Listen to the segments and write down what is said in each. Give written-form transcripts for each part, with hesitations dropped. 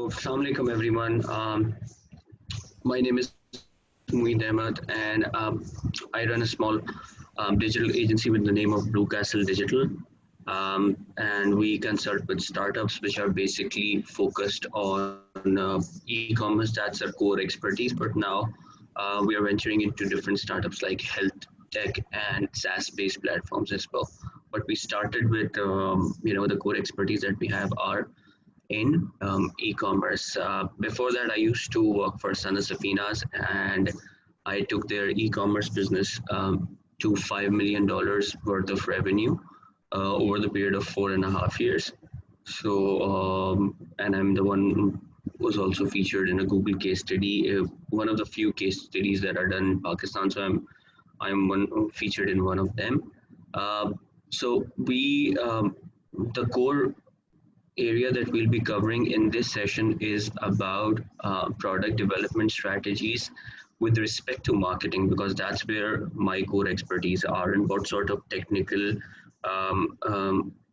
Assalamu alaikum everyone. My name is Moeed and I run a small digital agency with the name of BlueCastle Digital. And we consult with startups which are basically focused on e-commerce. That's our core expertise. But now we are venturing into different startups like health tech and SaaS-based platforms as well. But we started with the core expertise that we have are in e-commerce. Before that, I used to work for Sana Safinas, and I took their e-commerce business to $5 million worth of revenue over the period of 4.5 years. So, and I'm the one who was also featured in a Google case study, one of the few case studies that are done in Pakistan. So I'm featured in one of them. So the core area that we'll be covering in this session is about product development strategies with respect to marketing, because that's where my core expertise are, and what sort of technical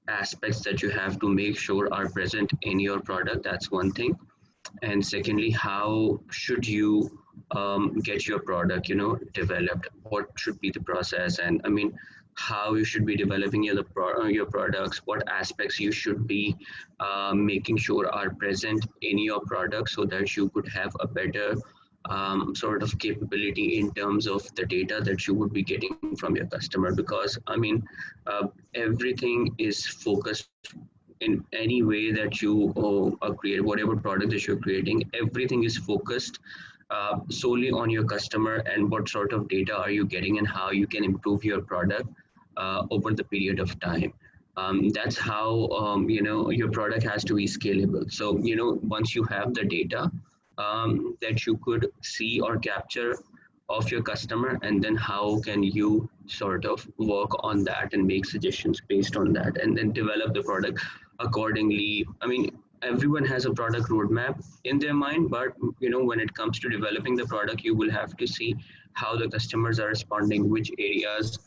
aspects that you have to make sure are present in your product. That's one thing. And secondly, how should you get your product developed? What should be the process? And I mean, how you should be developing your products, what aspects you should be making sure are present in your product so that you could have a better sort of capability in terms of the data that you would be getting from your customer. Because I mean, everything is focused in any way that you create, whatever product that you're creating, everything is focused solely on your customer and what sort of data are you getting and how you can improve your product over the period of time. That's how your product has to be scalable. So once you have the data that you could see or capture of your customer, and then how can you sort of work on that and make suggestions based on that, and then develop the product accordingly. I mean, everyone has a product roadmap in their mind, but when it comes to developing the product, you will have to see how the customers are responding, which areas.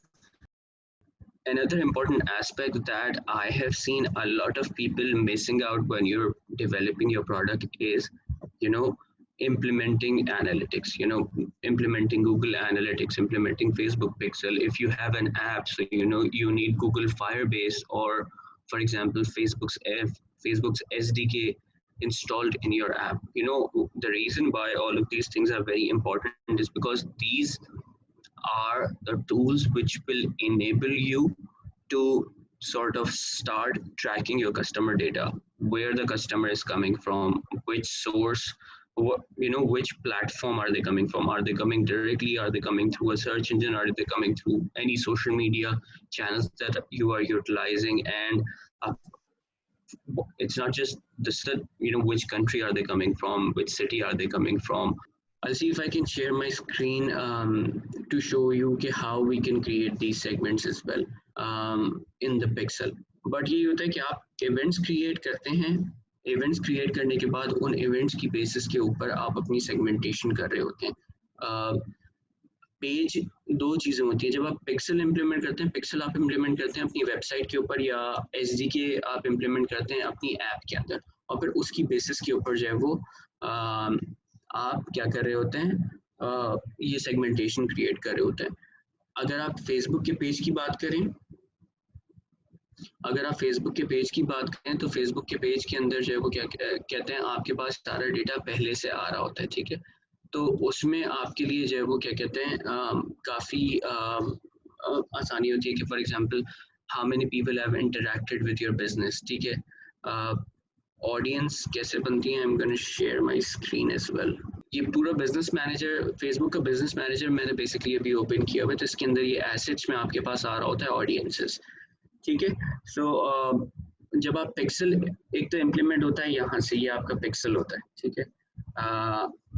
Another important aspect that I have seen a lot of people missing out when you're developing your product is, implementing analytics, implementing Google Analytics, implementing Facebook Pixel. If you have an app, so you need Google Firebase, or for example, Facebook's SDK installed in your app. The reason why all of these things are very important is because these are the tools which will enable you to sort of start tracking your customer data, where the customer is coming from, which source, which platform are they coming from? Are they coming directly? Are they coming through a search engine? Are they coming through any social media channels that you are utilizing? And it's not just which country are they coming from, which city are they coming from. I'll see if I can share my screen to show you how we can create these segments as well in the pixel. But ये होता है कि आप events create करते हैं, events create करने के बाद उन events की basis के ऊपर आप अपनी segmentation कर रहे होते हैं. पेज दो चीज़ें होती हैं. जब आप पिक्सल इम्प्लीमेंट करते हैं, पिक्सल आप इम्प्लीमेंट करते हैं अपनी वेबसाइट के ऊपर, या SDK आप इम्प्लीमेंट करते हैं अपनी ऐप के अंदर, और फिर उसकी बेसिस के ऊपर जो है वो आप क्या कर रहे होते हैं, ये सेगमेंटेशन क्रिएट कर रहे होते हैं. अगर आप फेसबुक के पेज की बात करें, तो फेसबुक के पेज के अंदर जो है वो क्या कहते हैं, आपके पास सारा डेटा पहले से आ रहा होता है, ठीक है. तो उसमें आपके लिए जो है वो क्या कहते हैं, काफ़ी आसानी होती है कि for example how many people have interacted with your business, ठीक है. ऑडियंस कैसे बनती है, I am gonna share my screen as well. ये पूरा बिजनेस मैनेजर, फेसबुक का बिजनेस मैनेजर मैंने बेसिकली अभी ओपन किया हुआ है. तो इसके अंदर ये एसेट्स में आपके पास आ रहा होता है ऑडियंसेस, ठीक है. सो जब आप पिक्सल, एक तो इम्प्लीमेंट होता है यहाँ से, ये आपका पिक्सल होता है, ठीक है.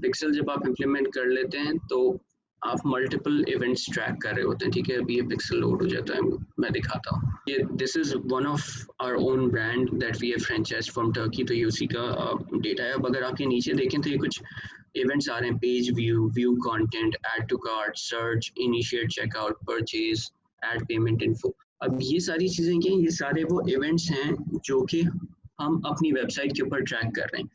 पिक्सल जब आप इम्प्लीमेंट कर लेते हैं तो आप मल्टीपल इवेंट्स ट्रैक कर रहे होते हैं, ठीक है. अभी ये पिक्सल लोड हो जाता है, मैं दिखाता हूँ. ये this is one of our own brand that we have franchise from Turkey. तो ये उसी का डेटा है. अब अगर आप ये नीचे देखें तो ये कुछ इवेंट्स आ रहे हैं: page view content, add to cart, search, initiate checkout, purchase, add payment info. अब ये सारी चीज़ें क्या हैं, ये सारे वो इवेंट्स हैं जो कि हम अपनी वेबसाइट के ऊपर ट्रैक कर रहे हैं.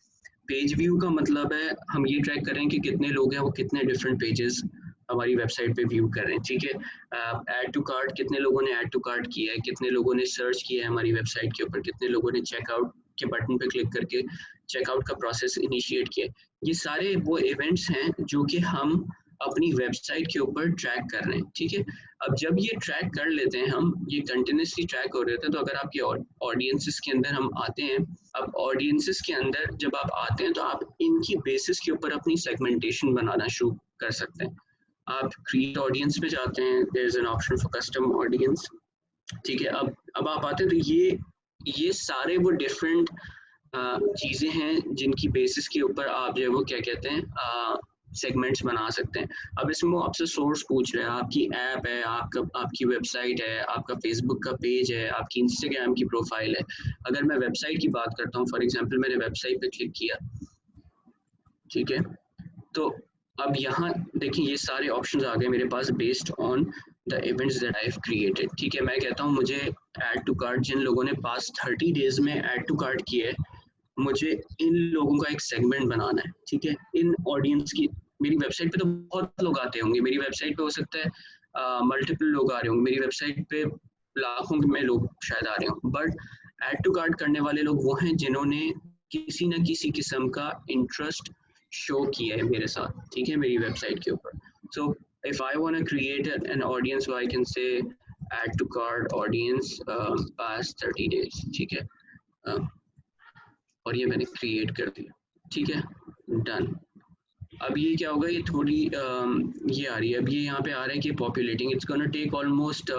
पेज व्यू का मतलब है हम ये ट्रैक करें कि कितने लोग हैं वो कितने डिफरेंट पेजेस हमारी वेबसाइट पे व्यू कर रहे हैं, ठीक है। ऐड टू कार्ट, कितने लोगों ने ऐड टू कार्ट किया है, कितने लोगों ने सर्च किया है हमारी वेबसाइट के ऊपर, कितने लोगों ने चेकआउट के बटन पे क्लिक करके चेकआउट का प्रोसेस इनिशिएट किया। ये सारे वो इवेंट्स हैं जो कि हम अपनी वेबसाइट के ऊपर ट्रैक कर रहे हैं, ठीक है। अब जब ये ट्रैक कर लेते हैं हम, ये कंटिन्यूसली ट्रैक हो रहे थे, तो अगर आपके ऑडियंसेस के अंदर हम आते हैं, अब ऑडियंसेस के अंदर जब आप आते हैं तो आप इनकी बेसिस के ऊपर अपनी सेगमेंटेशन बनाना शुरू कर सकते हैं। आप क्रिएट ऑडियंस पे जाते हैं, there is an option for custom audience, ठीक है। अब आप आते हैं तो ये सारे वो डिफरेंट चीज़ें हैं जिनकी बेसिस के ऊपर आप जो है वो क्या कहते हैं सेगमेंट्स बना सकते हैं। अब इसमें वो आपसे सोर्स पूछ रहे हैं, आपकी ऐप है, आपकी वेबसाइट है, आपका फेसबुक का पेज है, आपकी इंस्टाग्राम की प्रोफाइल है। अगर मैं वेबसाइट की बात करता हूँ, फॉर एग्जांपल मैंने वेबसाइट पे क्लिक किया, ठीक है, तो अब यहाँ देखिए ये सारे ऑप्शंस आ गए मेरे पास based on the events that I have created, ठीक है। मैं कहता हूँ मुझे ऐड टू कार्ट, जिन लोगों ने पास्ट 30 डेज में ऐड टू कार्ट किया है, मुझे इन लोगों का एक सेगमेंट बनाना है, ठीक है। इन ऑडियंस की, मेरी वेबसाइट पे तो बहुत लोग आते होंगे, मेरी वेबसाइट पे हो सकता है मल्टीपल लोग आ रहे होंगे, मेरी वेबसाइट पे लाखों में लोग शायद आ रहे हों, बट ऐड टू कार्ट करने वाले लोग वो हैं जिन्होंने किसी न किसी किस्म का इंटरेस्ट शो किया है मेरे साथ, ठीक है, मेरी वेबसाइट के ऊपर। सो if I want to create an audience, so I can say add to cart audience past 30 days, ठीक है, और ये मैंने क्रिएट कर दिया, ठीक है, डन। अब ये क्या होगा, ये थोड़ी ये आ रही है, अब ये यहाँ पे आ रहा है कि populating, it's gonna take almost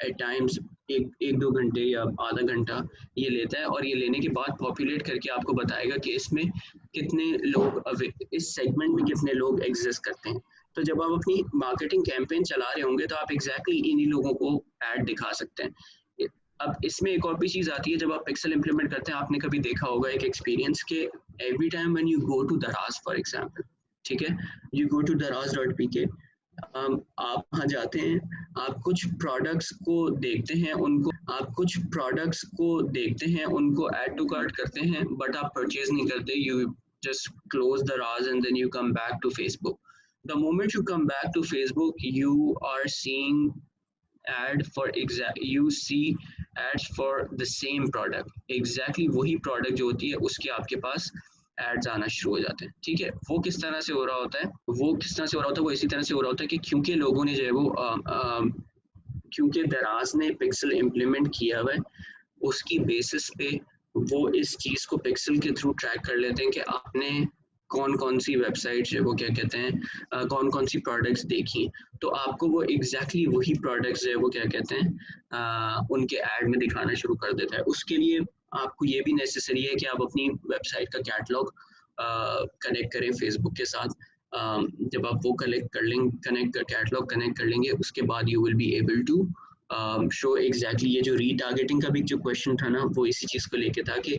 at times एक दो घंटे या आधा घंटा ये लेता है, और ये लेने के बाद पॉपुलेट करके आपको बताएगा कि इसमें कितने लोग, इस सेगमेंट में कितने लोग एग्जिस्ट करते हैं। तो जब आप अपनी मार्केटिंग कैंपेन चला रहे होंगे तो आप एग्जैक्टली इन्हीं लोगों को ऐड दिखा सकते हैं। अब इसमें एक और भी चीज़ आती है, जब आप पिक्सल इंप्लीमेंट करते हैं, आपने कभी देखा होगा एक एक्सपीरियंस के every time when you go to Daraz for example, ठीक है, यू गो टू daraz.pk, आप वहाँ जाते हैं, आप कुछ प्रोडक्ट्स को देखते हैं, उनको ऐड टू कार्ट करते हैं, बट आप परचेज नहीं करते, you just close the RAS and then you come back to Facebook. The moment you come back to Facebook, you are seeing you see ads for the same product, exactly वही product जो होती है उसके आपके पास ads आना शुरू हो जाते हैं, ठीक है। वो किस तरह से हो रहा होता है, वो इसी तरह से हो रहा होता है कि क्योंकि लोगों ने जो है वो क्योंकि दराज ने पिक्सल इम्प्लीमेंट किया हुआ है, उसकी बेसिस पे वो इस चीज़ को पिक्सल के थ्रू ट्रैक कर लेते हैं कि आपने कौन कौन सी वेबसाइट जो वो क्या कहते हैं कौन कौन सी प्रोडक्ट्स देखी, तो आपको वो एग्जैक्टली वही प्रोडक्ट्स जो वो क्या कहते हैं उनके ऐड में दिखाना शुरू कर देता है। उसके लिए आपको ये भी नेसेसरी है कि आप अपनी वेबसाइट का कैटलॉग कनेक्ट करें फेसबुक के साथ। जब आप वो कैटलॉग कनेक्ट कर लेंगे, उसके बाद you will be able to show exactly, ये जो रीटारगेटिंग का भी जो क्वेश्चन था ना, वो इसी चीज़ को लेके था कि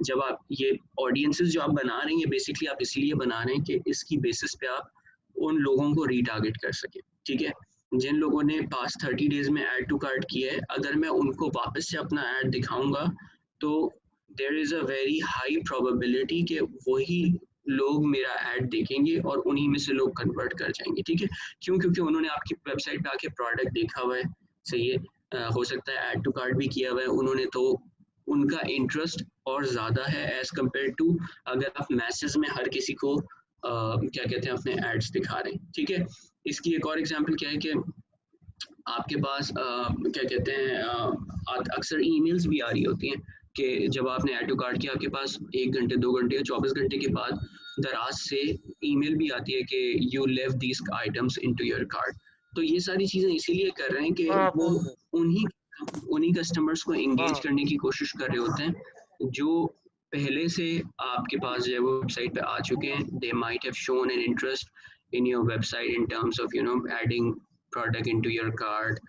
जब आप ये ऑडियंसेस जो आप बना रहे हैं, बेसिकली आप इसीलिए बना रहे हैं कि इसकी बेसिस पे आप उन लोगों को रीटारगेट कर सकें, ठीक है। जिन लोगों ने पास्ट 30 डेज में ऐड टू कार्ट किया है, अगर मैं उनको वापस से अपना ऐड दिखाऊंगा तो there is a very high probability कि वही लोग मेरा ऐड देखेंगे और उन्हीं में से लोग कन्वर्ट कर जाएंगे, ठीक है। क्यों? क्योंकि उन्होंने आपकी वेबसाइट पे आके प्रोडक्ट देखा हुआ है, सही है, हो सकता है ऐड टू कार्ट भी किया हुआ है उन्होंने, तो उनका इंटरेस्ट और ज़्यादा है एज कम्पेयर टू अगर आप मैसेज में हर किसी को क्या कहते हैं अपने एड्स दिखा रहे हैं, ठीक है। इसकी एक और एग्जांपल क्या है कि आपके पास क्या कहते हैं अक्सर ईमेल्स भी आ रही होती हैं कि जब आपने ऐड टू कार्ट किया, आपके पास 1 घंटे 2 घंटे या 24 घंटे के बाद दराज से ईमेल भी आती है कि you left these items into your cart. तो ये सारी चीज़ें इसीलिए कर रहे हैं कि वो उन्हीं कस्टमर्स को एंगेज करने की कोशिश कर रहे होते हैं जो पहले से आपके पास जो है वो वेबसाइट पे आ चुके हैं। They might have shown an interest in your website in terms of adding product into your cart,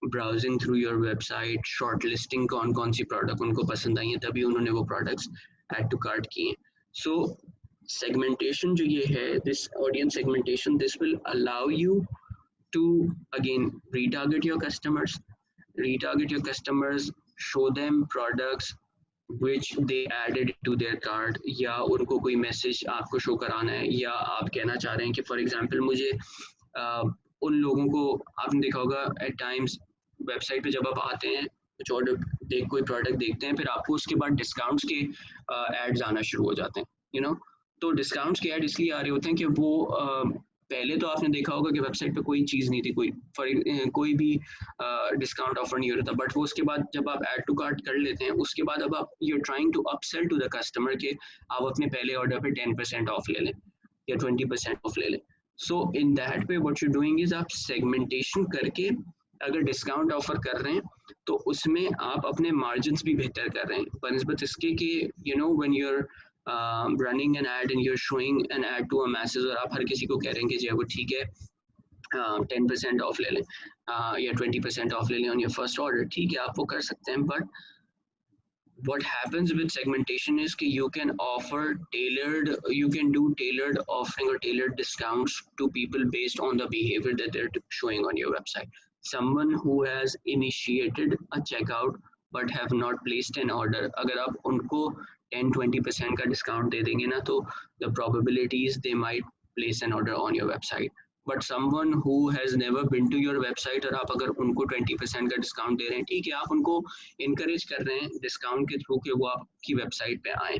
browsing through your website, short listing कौन कौन सी प्रोडक्ट उनको पसंद आई है, तभी उन्होंने वो प्रोडक्ट्स ऐड टू कार्ट किए। सो सेगमेंटेशन जो ये है, this audience segmentation, this will allow you to again retarget your customers, show them products which they added to their cart, या उनको कोई मैसेज आपको शो कराना है, या आप कहना चाह रहे हैं कि फॉर एग्जांपल मुझे उन लोगों को, आपने देखा होगा एट टाइम्स वेबसाइट पे जब आप आते हैं कुछ ऑर्डर देख कोई प्रोडक्ट देखते हैं, फिर आपको उसके बाद डिस्काउंट्स के एड्स आना शुरू हो जाते हैं, यू नो। तो डिस्काउंट्स के ऐड इसलिए आ रहे होते हैं कि वो पहले तो आपने देखा होगा कि वेबसाइट पे कोई चीज़ नहीं थी, कोई भी डिस्काउंट ऑफर नहीं हो रहा था, बट वो उसके बाद जब आप ऐड टू कार्ट कर लेते हैं, उसके बाद अब आप you are trying to upsell to the customer के आप अपने पहले ऑर्डर पे 10% ऑफ ले लें या 20% ऑफ ले लें। So in that way what you doing is आप सेगमेंटेशन करके अगर डिस्काउंट ऑफर कर रहे हैं तो उसमें आप अपने मार्जिन भी बेहतर कर रहे हैं बनस्बत इसके कि you know when you are running an ad and you are showing an ad to a message, और आप हर किसी को कह रहे हैं कि जो वो ठीक है 10% ऑफ ले लें या 20% ऑफ ले लें ऑन योर फर्स्ट ऑर्डर, ठीक है आप वो कर सकते हैं, but what happens with segmentation is कि you can offer tailored, you can do tailored offering or tailored discounts to people based on the behavior that they're showing on your website. Someone who has initiated a checkout but have not placed an order, अगर आप उनको 10-20% का discount दे देंगे ना, तो the probability is they might place an order on your website. But someone who has never been to your website, और आप अगर उनको 20% का डिस्काउंट दे रहे हैं, ठीक है आप उनको इनकरेज कर रहे हैं डिस्काउंट के थ्रू कि वो आपकी वेबसाइट पे आए,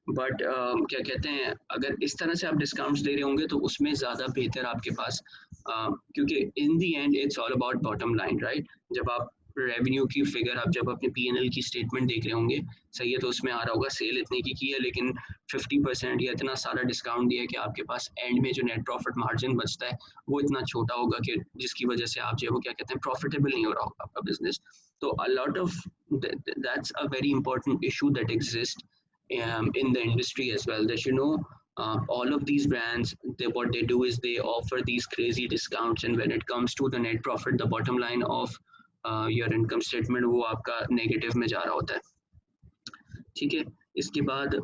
बट क्या कहते हैं अगर इस तरह से आप डिस्काउंट्स दे रहे होंगे तो उसमें ज़्यादा बेहतर आपके पास, क्योंकि in the end it's all about bottom line, right. जब आप रेवेन्यू की फिगर, आप जब अपने P&L की स्टेटमेंट देख रहे होंगे, सही है, तो उसमें आ रहा होगा सेल इतने की है, लेकिन 50% या इतना सारा डिस्काउंट दिया कि आपके पास एंड में जो नेट प्रॉफिट मार्जिन बचता है वो इतना छोटा होगा कि जिसकी वजह से आप जो है वो क्या कहते हैं प्रॉफिटेबल नहीं हो रहा होगा आपका बिजनेस। तो a lot of that's a very important issue that exist in the industry as well, that you know all of these brands, what they do is they offer these crazy discounts, and when it comes to the net profit, the bottom line of your income statement वो आपका negative में जा रहा होता है, ठीक है। इसके बाद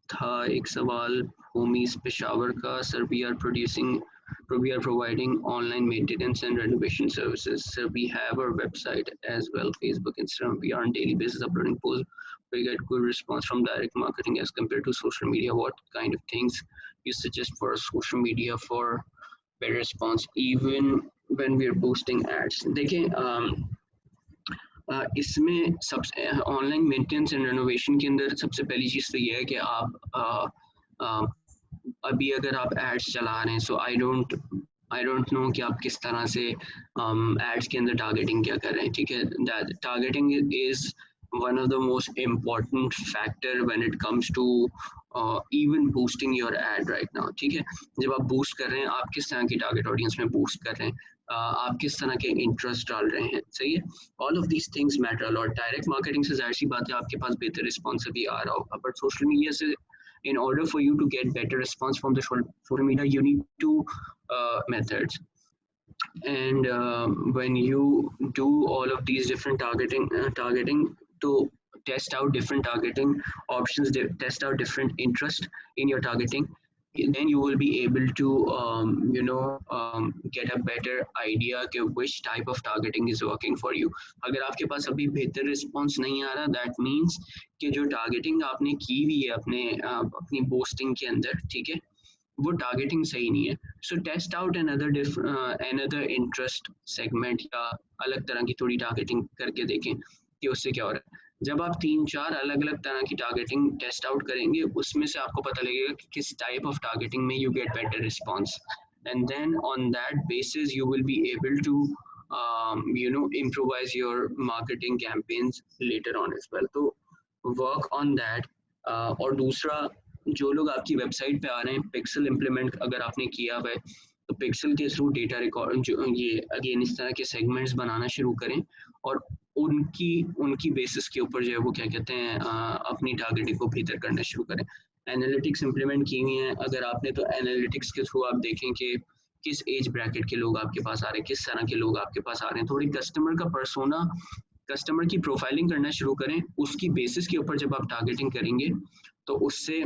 था एक सवाल होमीज पेशावर का, sir we are providing online maintenance and renovation services. Sir, we have our website as well, Facebook, Instagram. We are on daily basis uploading posts. We get good response from direct marketing as compared to social media. What kind of things you suggest for social media for better response, even when we are posting ads? देखिए इसमें सबसे online maintenance and renovation के अंदर सबसे पहली चीज़ तो ये है कि आप अभी अगर आप एड्स चला रहे हैं, सो आई डोंट नो कि आप किस तरह से एड्स के अंदर टारगेटिंग क्या कर रहे हैं, ठीक है। Targeting is one of the most important factor when it comes to even boosting your ad right now, ठीक है। जब आप बूस्ट कर रहे हैं, आप किस तरह की टारगेट ऑडियंस में बूस्ट कर रहे हैं, आप किस तरह के इंटरेस्ट डाल रहे हैं, सही है। All of these things matter a lot. Direct marketing से जाहिर सी बात है आपके पास बेहतर रिस्पॉन्स भी आ रहा होगा, बट सोशल मीडिया से in order for you to get better response from the social media, you need two methods, and when you do all of these different targeting to test out different targeting options, test out different interest in your targeting, then you will be able to get a better idea कि which type of targeting is working for you. अगर आपके पास अभी बेहतर response नहीं आ रहा, that means कि जो targeting आपने की हुई है अपनी पोस्टिंग के अंदर, ठीक है, वो टारगेटिंग सही नहीं है। So test out another interest segment या अलग तरह की थोड़ी टारगेटिंग करके देखें कि उससे क्या हो रहा है। जब आप 3-4 अलग अलग तरह की टारगेटिंग टेस्ट आउट करेंगे, उसमें से आपको पता लगेगा कि किस टाइप ऑफ टारगेटिंग में you get better response, and then on that basis you will be able to improvise your marketing campaigns later on as well. तो वर्क ऑन दैट। और दूसरा, जो लोग आपकी वेबसाइट पे आ रहे हैं, पिक्सल इम्प्लीमेंट अगर आपने किया हुआ है तो पिक्सल के थ्रू डेटा रिकॉर्ड जो ये अगेन इस तरह के सेगमेंट्स बनाना शुरू करें, और उनकी बेसिस के ऊपर जो है वो क्या कहते हैं अपनी टारगेटिंग को बेहतर करना शुरू करें। एनालिटिक्स इम्प्लीमेंट की हुई हैं अगर आपने, तो एनालिटिक्स के थ्रू आप देखें कि किस एज ब्रैकेट के लोग आपके पास आ रहे हैं, किस तरह के लोग आपके पास आ रहे हैं। थोड़ी कस्टमर का पर्सोना, कस्टमर की प्रोफाइलिंग करना शुरू करें, उसकी बेसिस के ऊपर जब आप टारगेटिंग करेंगे तो उससे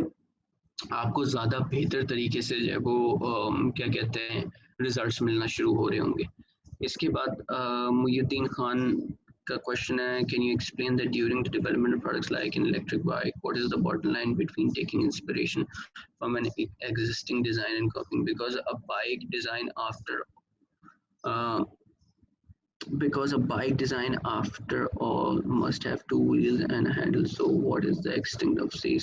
आपको ज़्यादा बेहतर तरीके से जो है वो क्या कहते हैं रिजल्ट्स मिलना शुरू हो रहे होंगे। इसके बाद मुयद्दीन खान का question है, can you explain that during the development of products like an electric bike, what is the bottom line between taking inspiration from an existing design and copying? Uh, because a bike design after all must have two wheels and a handle. So what is the extent of say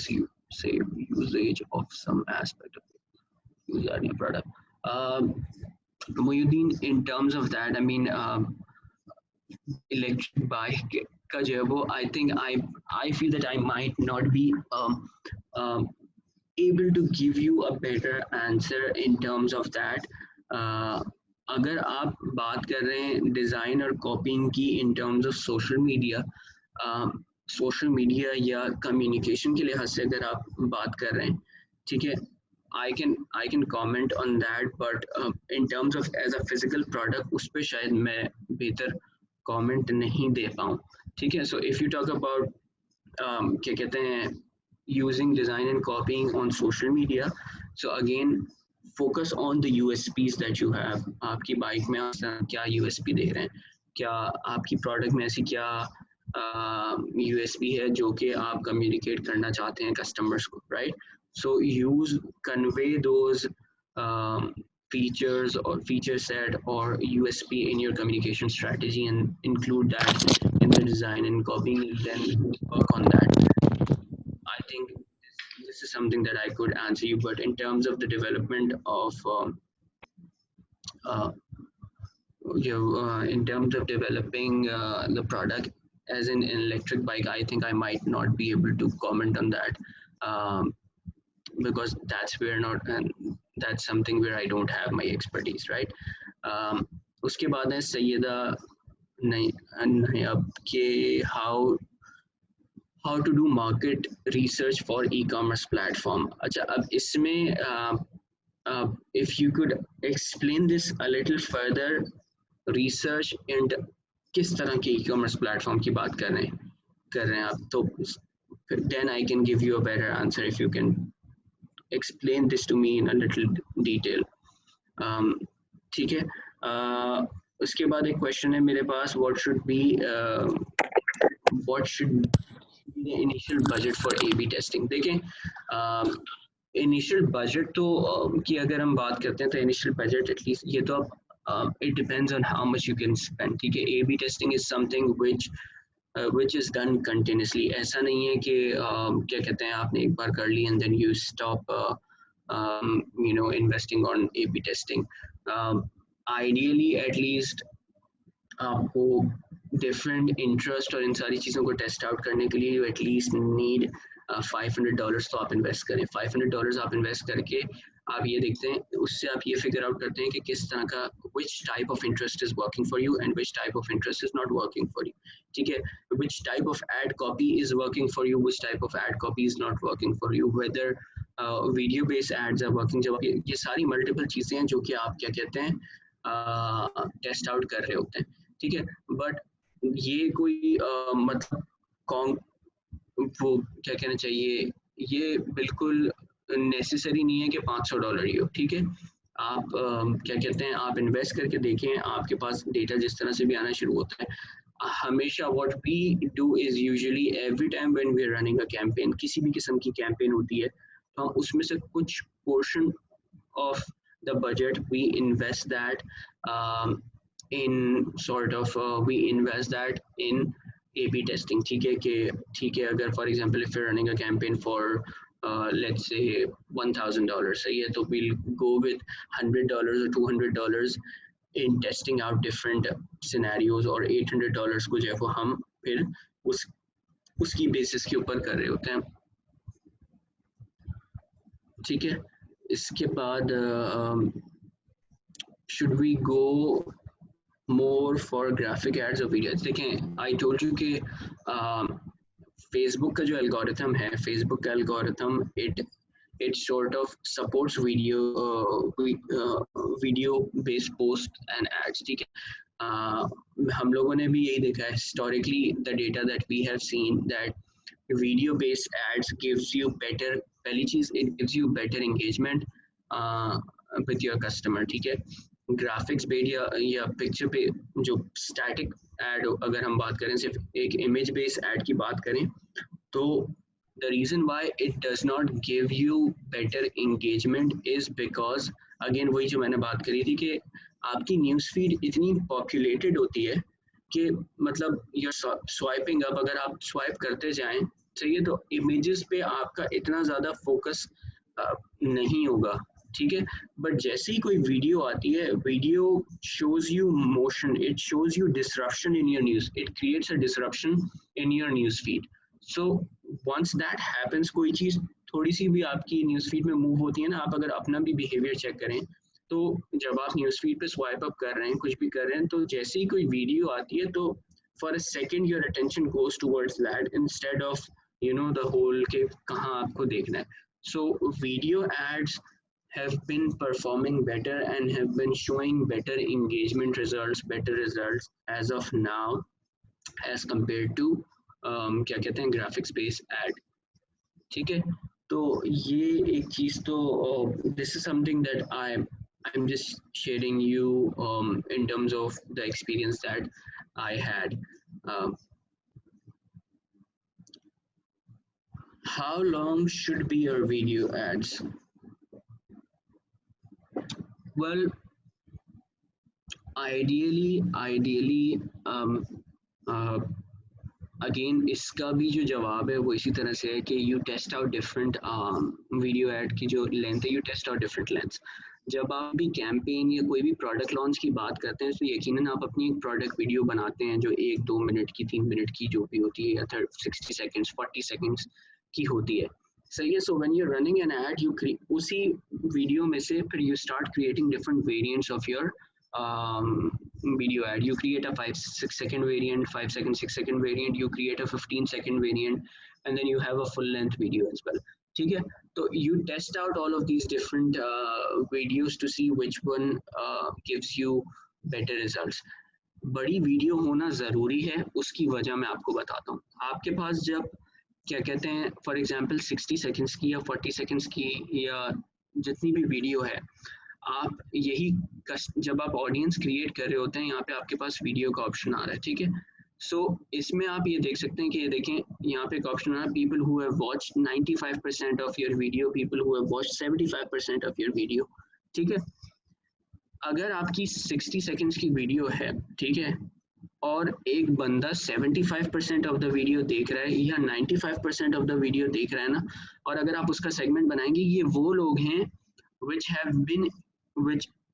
usage of some aspect of use that new product? Moeed, in terms of that, I mean, electric bike का जो है वो I feel that I might not be um, able to give you a better answer in terms of that. अगर आप बात कर रहे हैं डिज़ाइन और कॉपिंग की in terms of social media या कम्युनिकेशन के लिहाज से अगर आप बात कर रहे हैं, ठीक है, I can comment on that, but in terms of as a physical product उस पर शायद मैं बेहतर comment नहीं दे पाऊँ, ठीक है. So if you talk about क्या कहते हैं using design and copying on social media, so again focus on the USPs that you have. आपकी बाइक में आप क्या USP दे रहे हैं, क्या आपकी प्रोडक्ट में ऐसी क्या USP है जो कि आप कम्युनिकेट करना चाहते हैं कस्टमर्स को, right? So convey those features or feature set or USP in your communication strategy and include that in the design and copying, then work on that. I think this is something that I could answer you, but in terms of the development of in terms of developing the product as an electric bike, I think I might not be able to comment on that, because that's something where I don't have my expertise, right? उसके बाद है सैयदा नैयब के how to do market research for e-commerce platform. अच्छा, अब इसमें if you could explain this a little further, research and किस तरह के e-commerce platform की बात कर रहे हैं आप, तो then I can give you a better answer if you can explain this to me in a little detail. ठीक है. उसके बाद एक क्वेश्चन है मेरे पास, what should be the initial budget for A/B testing? देखें, इनिशियल बजट तो की अगर हम बात करते हैं तो इनिशियल बजट एटलीस्ट ये तो आप it depends on how much you can spend, ठीक है. A/B testing is something which is done continuously. ऐसा नहीं है कि क्या कहते हैं आपने एक बार कर ली and then you stop investing on A/B testing. Ideally at least आपको डिफरेंट इंटरेस्ट और इन सारी चीज़ों को टेस्ट आउट करने के लिए एट लीस्ट नीड $500 तो आप इन्वेस्ट करें. $500 आप इन्वेस्ट करके आप ये देखते हैं, उससे आप ये फिगर आउट करते हैं कि किस तरह का which type of interest is working for you and which type of interest is not working for you, ठीक है. Which type of ad copy is working for you, which type of ad copy is not working for you, whether video based ads are working. जब ये सारी multiple चीज़ें हैं जो कि आप क्या कहते हैं टेस्ट आउट कर रहे होते हैं, ठीक है. बट ये कोई मतलब वो क्या कहना चाहिए, ये बिल्कुल नेसेसरी नहीं है कि $500 ही हो, ठीक है. आप क्या कहते हैं आप इन्वेस्ट करके देखें, आपके पास डेटा जिस तरह से भी आना शुरू होता है. हमेशा what we do is usually every time when we are running a campaign, किसी भी किस्म की कैंपेन होती है तो हम उसमें से कुछ portion of the budget we invest that in sort of we invest that in A/B testing, ठीक है. कि ठीक है, अगर for example if you're running a campaign for let's say $1,000, सही है, तो we'll go with $100 or $200 in testing out different scenarios, और $800 को जो है वो हम फिर उसकी बेसिस के ऊपर कर रहे होते हैं, ठीक है. इसके बाद should we go more for graphic ads or videos? देखें, I told you कि Facebook का जो एल्गोरिथम है, Facebook का algorithm it sort of supports video based post and ads, ठीक है. हम लोगों ने भी यही देखा है historically, the data that we have seen that video based ads gives you better, पहली चीज it gives you better engagement with your customer, ठीक है. ग्राफिक्स पे या पिक्चर पे जो स्टैटिक एड अगर हम बात करें, सिर्फ एक इमेज बेस्ड एड की बात करें, तो the reason why it does not give you better engagement is because again वही जो मैंने बात करी थी कि आपकी न्यूज़ फीड इतनी पॉपुलेटेड होती है कि मतलब you're स्वाइपिंग अप, अगर आप स्वाइप करते जाएं सही है, तो इमेजेस पे आपका इतना ज़्यादा फोकस नहीं होगा, ठीक है। बट जैसे ही कोई वीडियो आती है, video shows you motion, it shows you disruption in your news, it creates a disruption in your news feed. So once that happens, कोई चीज़ थोड़ी सी भी आपकी न्यूज़ फीड में मूव होती है ना, आप अगर अपना भी बिहेवियर चेक करें, तो जब आप न्यूज़ फीड पे स्वाइप अप कर रहे हैं, कुछ भी कर रहे हैं, तो जैसे ही कोई वीडियो आती है, तो for a second your attention goes towards that instead of the whole के कहाँ आपको देखना है। So video ads have been performing better and have been showing better engagement results, better results as of now as compared to क्या कहते हैं graphics based ad, ठीक है। तो ये एक चीज तो this is something that I'm just sharing you in terms of the experience that I had. Um, how long should be your video ads? Well, ideally again इसका भी जो जवाब है वो इसी तरह से है कि you test out different video ad की जो लेंथ है, you test out different lengths. जब आप भी कैंपेन या कोई भी प्रोडक्ट लॉन्च की बात करते हैं, तो यकीनन आप अपनी एक प्रोडक्ट वीडियो बनाते हैं जो 1-2 मिनट की, 3 मिनट की जो भी होती है, या 60 सेकेंड्स 40 सेकेंड्स की होती है, सही है। So when you running an add, you उसी वीडियो में से फिर you start creating different variants of your video ad. You create a 5-6 second variant, 5 second 6 second variant, you create a 15 second variant, and then you have a full length video as well, ठीक है। तो you test out all of these different videos to see which one gives you better results. बड़ी video होना ज़रूरी है, उसकी वजह मैं आपको बताता हूँ। आपके पास जब क्या कहते हैं फॉर एग्जांपल 60 सेकंड्स की या 40 सेकंड्स की या जितनी भी वीडियो है, आप यही जब आप ऑडियंस क्रिएट कर रहे होते हैं, यहाँ पे आपके पास वीडियो का ऑप्शन आ रहा है, ठीक है। सो इसमें आप ये देख सकते हैं कि ये देखें, यहाँ पे एक ऑप्शन आ रहा है, people who have watched 95% of your video, people who have watched 75% of your video, ठीक है। अगर आपकी 60 सेकेंड्स की वीडियो है, ठीक है, और एक बंदा 75% ऑफ द वीडियो देख रहा है या 95% ऑफ द वीडियो देख रहा है ना, और अगर आप उसका सेगमेंट बनाएंगे, ये वो लोग हैं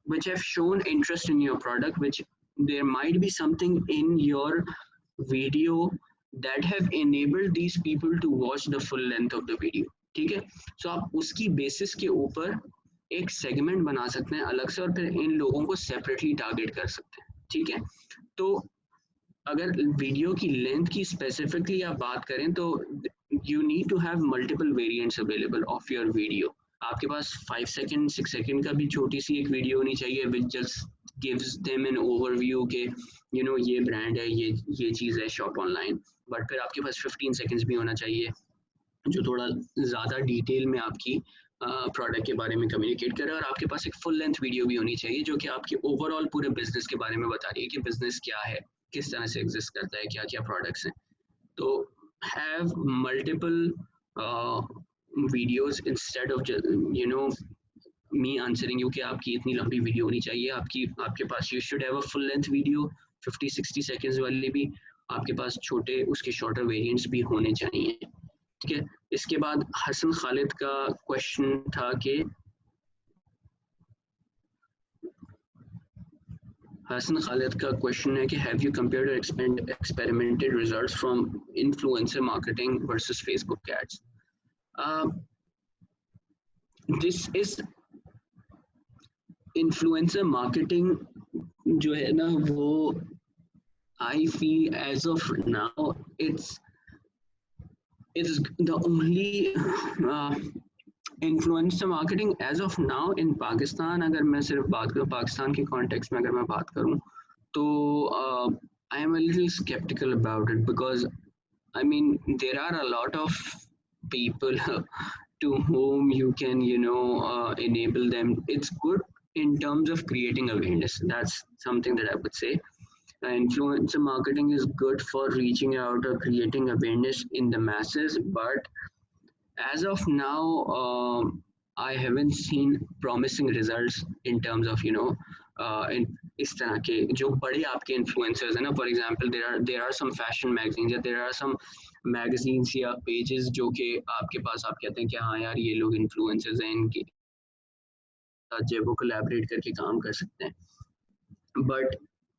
which have shown interest in your product, which there might be something in your video that have enabled these people to watch the full length of the video, ठीक है। सो आप उसकी बेसिस के ऊपर एक सेगमेंट बना सकते हैं अलग से, और फिर इन लोगों को सेपरेटली टारगेट कर सकते हैं, ठीक है। तो अगर वीडियो की लेंथ की स्पेसिफिकली आप बात करें, तो you need to have multiple variants available of your video. आपके पास 5 सेकेंड 6 सेकेंड का भी छोटी सी एक वीडियो होनी चाहिए which just gives them an overview के ये ब्रांड है, ये चीज़ है, शॉप ऑनलाइन। बट फिर आपके पास 15 सेकेंड्स भी होना चाहिए जो थोड़ा ज़्यादा डिटेल में आपकी प्रोडक्ट के बारे में कम्युनिकेट करे, और आपके पास एक फुल लेंथ वीडियो भी होनी चाहिए जो कि आपके ओवरऑल पूरे बिजनेस के बारे में बता रही है कि बिजनेस क्या है, किस तरह से एग्जिस्ट करता है, क्या क्या प्रोडक्ट्स हैं। तो have multiple videos instead of me answering you कि आपकी इतनी लंबी वीडियो होनी चाहिए। आपके पास you should have a full length video 50-60 seconds वाली भी, आपके पास छोटे उसके शॉर्टर वेरिएंट्स भी होने चाहिए, ठीक है। इसके बाद हसन खालिद का क्वेश्चन था कि हैव यू कंपेयर्ड और experimented results from influencer marketing versus Facebook ads? This is influencer marketing जो है ना, वो I feel as of now it's the only influencer marketing as of now in Pakistan. अगर मैं सिर्फ बात करूँ पाकिस्तान के कॉन्टेक्स्ट में, अगर मैं बात करूँ, तो I am a little sceptical about it, because I mean there are a lot of people to whom you can enable them. It's good in terms of creating awareness, that's something that I would say, Influencer marketing is good for reaching out or creating awareness in the masses, but as of now, I haven't seen promising results in terms of in इस तरह के जो बड़े आपके influencers है ना. For example, there are some fashion magazines या there are some magazines या pages जो कि आपके पास आप कहते हैं कि हाँ यार ये लोग influencers हैं, इनके साथ जो है वो collaborate करके काम कर सकते हैं. But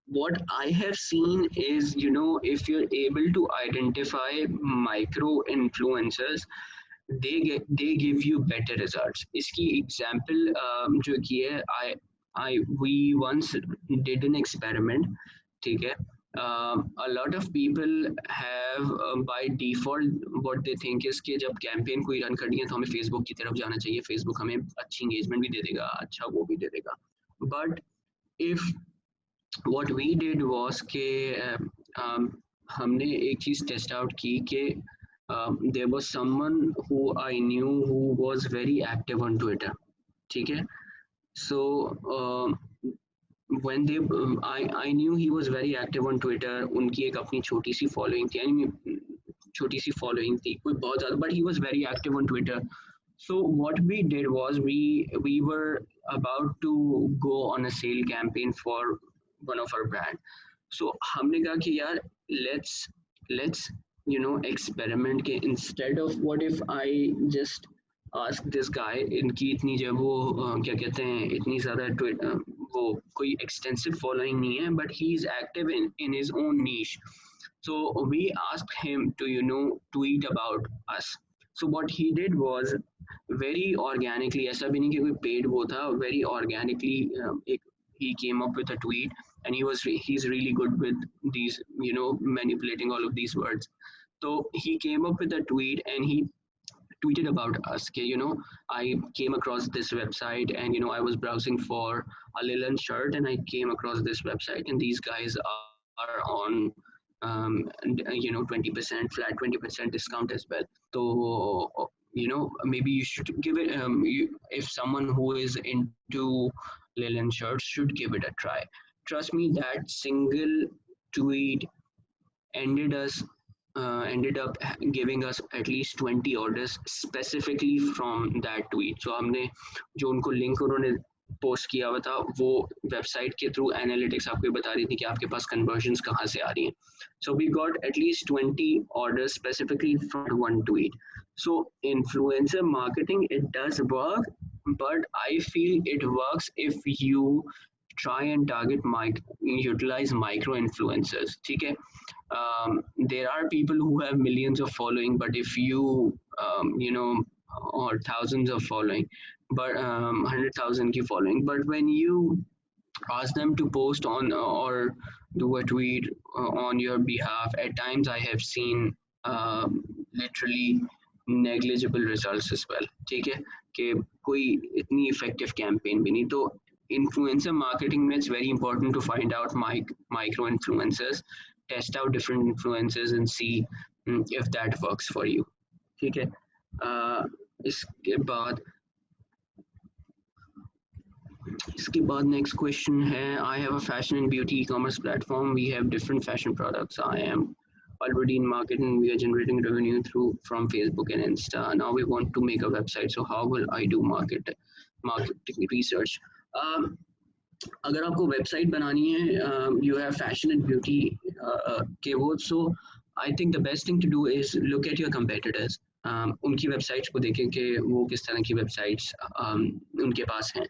what I have seen is, if you're able to identify micro influencers, they give you better results. इसकी example जो की है, we once did an experiment. ठीक है. A lot of people have by default what they think is कि जब campaign कोई run करनी है तो हमें फेसबुक की तरफ जाना चाहिए, फेसबुक हमें अच्छी engagement भी दे देगा, अच्छा वो भी दे देगा. But if what we did was कि हमने एक चीज़ टेस्ट आउट की कि there was someone who I knew who was very active on Twitter. ठीक है. So when they I knew he was very active on Twitter. उनकी एक अपनी छोटी सी फॉलोइंग थी, यानी छोटी सी फॉलोइंग थी, कोई बहुत ज़्यादा, but he was very active on Twitter. So what we did was we were about to go on a sale campaign for one of our brand. So हमने कहा कि यार let's experiment के instead of what if I just ask this guy, इनकी इतनी जो वो क्या कहते हैं इतनी ज़्यादा वो कोई extensive following नहीं है, but he is active in his own niche. So we asked him to tweet about us. So what he did was very organically, ऐसा भी नहीं कि कोई paid वो था, very organically he came up with a tweet, and he's really good with these manipulating all of these words. So he came up with a tweet and he tweeted about us. Okay, I came across this website and I was browsing for a linen shirt and I came across this website and these guys are on 20% flat 20% discount as well. So maybe you should give it if someone who is into linen shirts should give it a try. Trust me, that single tweet ended up giving us at least 20 orders specifically from that tweet. So हमने जो उनको link उन्होंने post किया हुआ था वो website के through analytics आपको बता रही थी कि आपके पास कन्वर्जन्स कहाँ से आ रही हैं. So we got at least 20 orders specifically from one tweet. So influencer marketing, it does work, but I feel it works if you try and utilize micro influencers. ठीक है. There are people who have millions of following, but if you or thousands of following, but 100,000 की following, but when you ask them to post on or do a tweet on your behalf, at times I have seen literally negligible results as well. ठीक है कि कोई इतनी effective campaign भी नहीं. तो influencer marketing में it's very important to find out micro influencers, test out different influencers and see if that works for you. ठीक है. इसके बाद next question है, I have a fashion and beauty e-commerce platform. We have different fashion products. I am already in marketing. We are generating revenue from Facebook and Insta. Now we want to make a website. So how will I do marketing research? अगर आपको website बनानी है, you have fashion and beauty keywords, so I think the best thing to do is look at your competitors. उनकी websites को देखें कि वो किस तरह की वेबसाइट्स उनके पास हैं.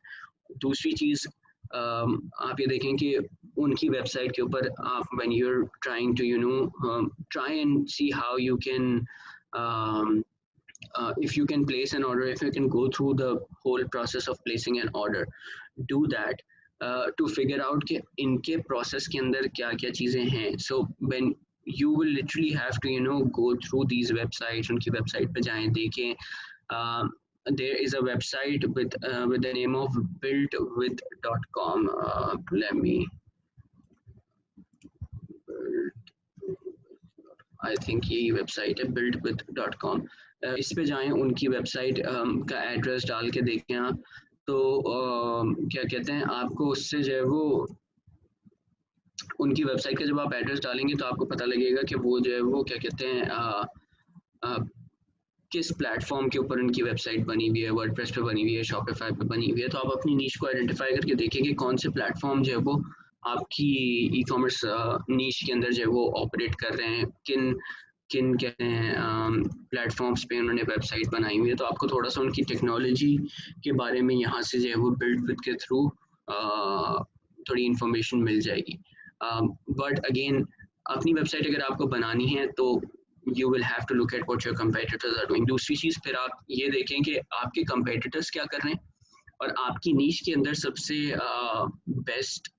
दूसरी चीज़ आप ये देखें कि उनकी वेबसाइट के ऊपर आप when you're trying to try and see how you can if you can place an order, if you can go through the whole process of placing an order, do that to figure out कि इनके process के अंदर क्या क्या चीज़ें हैं. So when you will literally have to go through these websites, उनकी website पे जाएं, देखें. There is a website with the name of builtwith.com. Let me I think यही वेबसाइट है builtwith.com. इस पे जाएं, उनकी वेबसाइट का एड्रेस डाल के देखें आप, तो क्या कहते हैं आपको उससे जो है वो उनकी वेबसाइट का जब आप एड्रेस डालेंगे तो आपको पता लगेगा कि वो जो है वो क्या कहते हैं किस प्लेटफॉर्म के ऊपर उनकी वेबसाइट बनी हुई है, वर्डप्रेस पे बनी हुई है, शॉपिफाई पे बनी हुई है। तो आप अपनी नीश को आइडेंटिफाई करके देखेंगे कौन से प्लेटफॉर्म जो है वो आपकी ई कॉमर्स नीश के अंदर जो है वो ऑपरेट कर रहे हैं, किन किन कहते हैं प्लेटफॉर्म्स पे उन्होंने वेबसाइट बनाई हुई है। तो आपको थोड़ा सा उनकी टेक्नोलॉजी के बारे में यहाँ से जो है वो बिल्ड विद के थ्रू थोड़ी इन्फॉर्मेशन मिल जाएगी। बट अगेन अपनी वेबसाइट अगर आपको बनानी है तो you will have to look at what your competitors are doing. दूसरी चीज़ फिर आप ये देखें कि आपके कंपेटिटर्स क्या कर रहे हैं और आपकी नीश के अंदर सबसे बेस्ट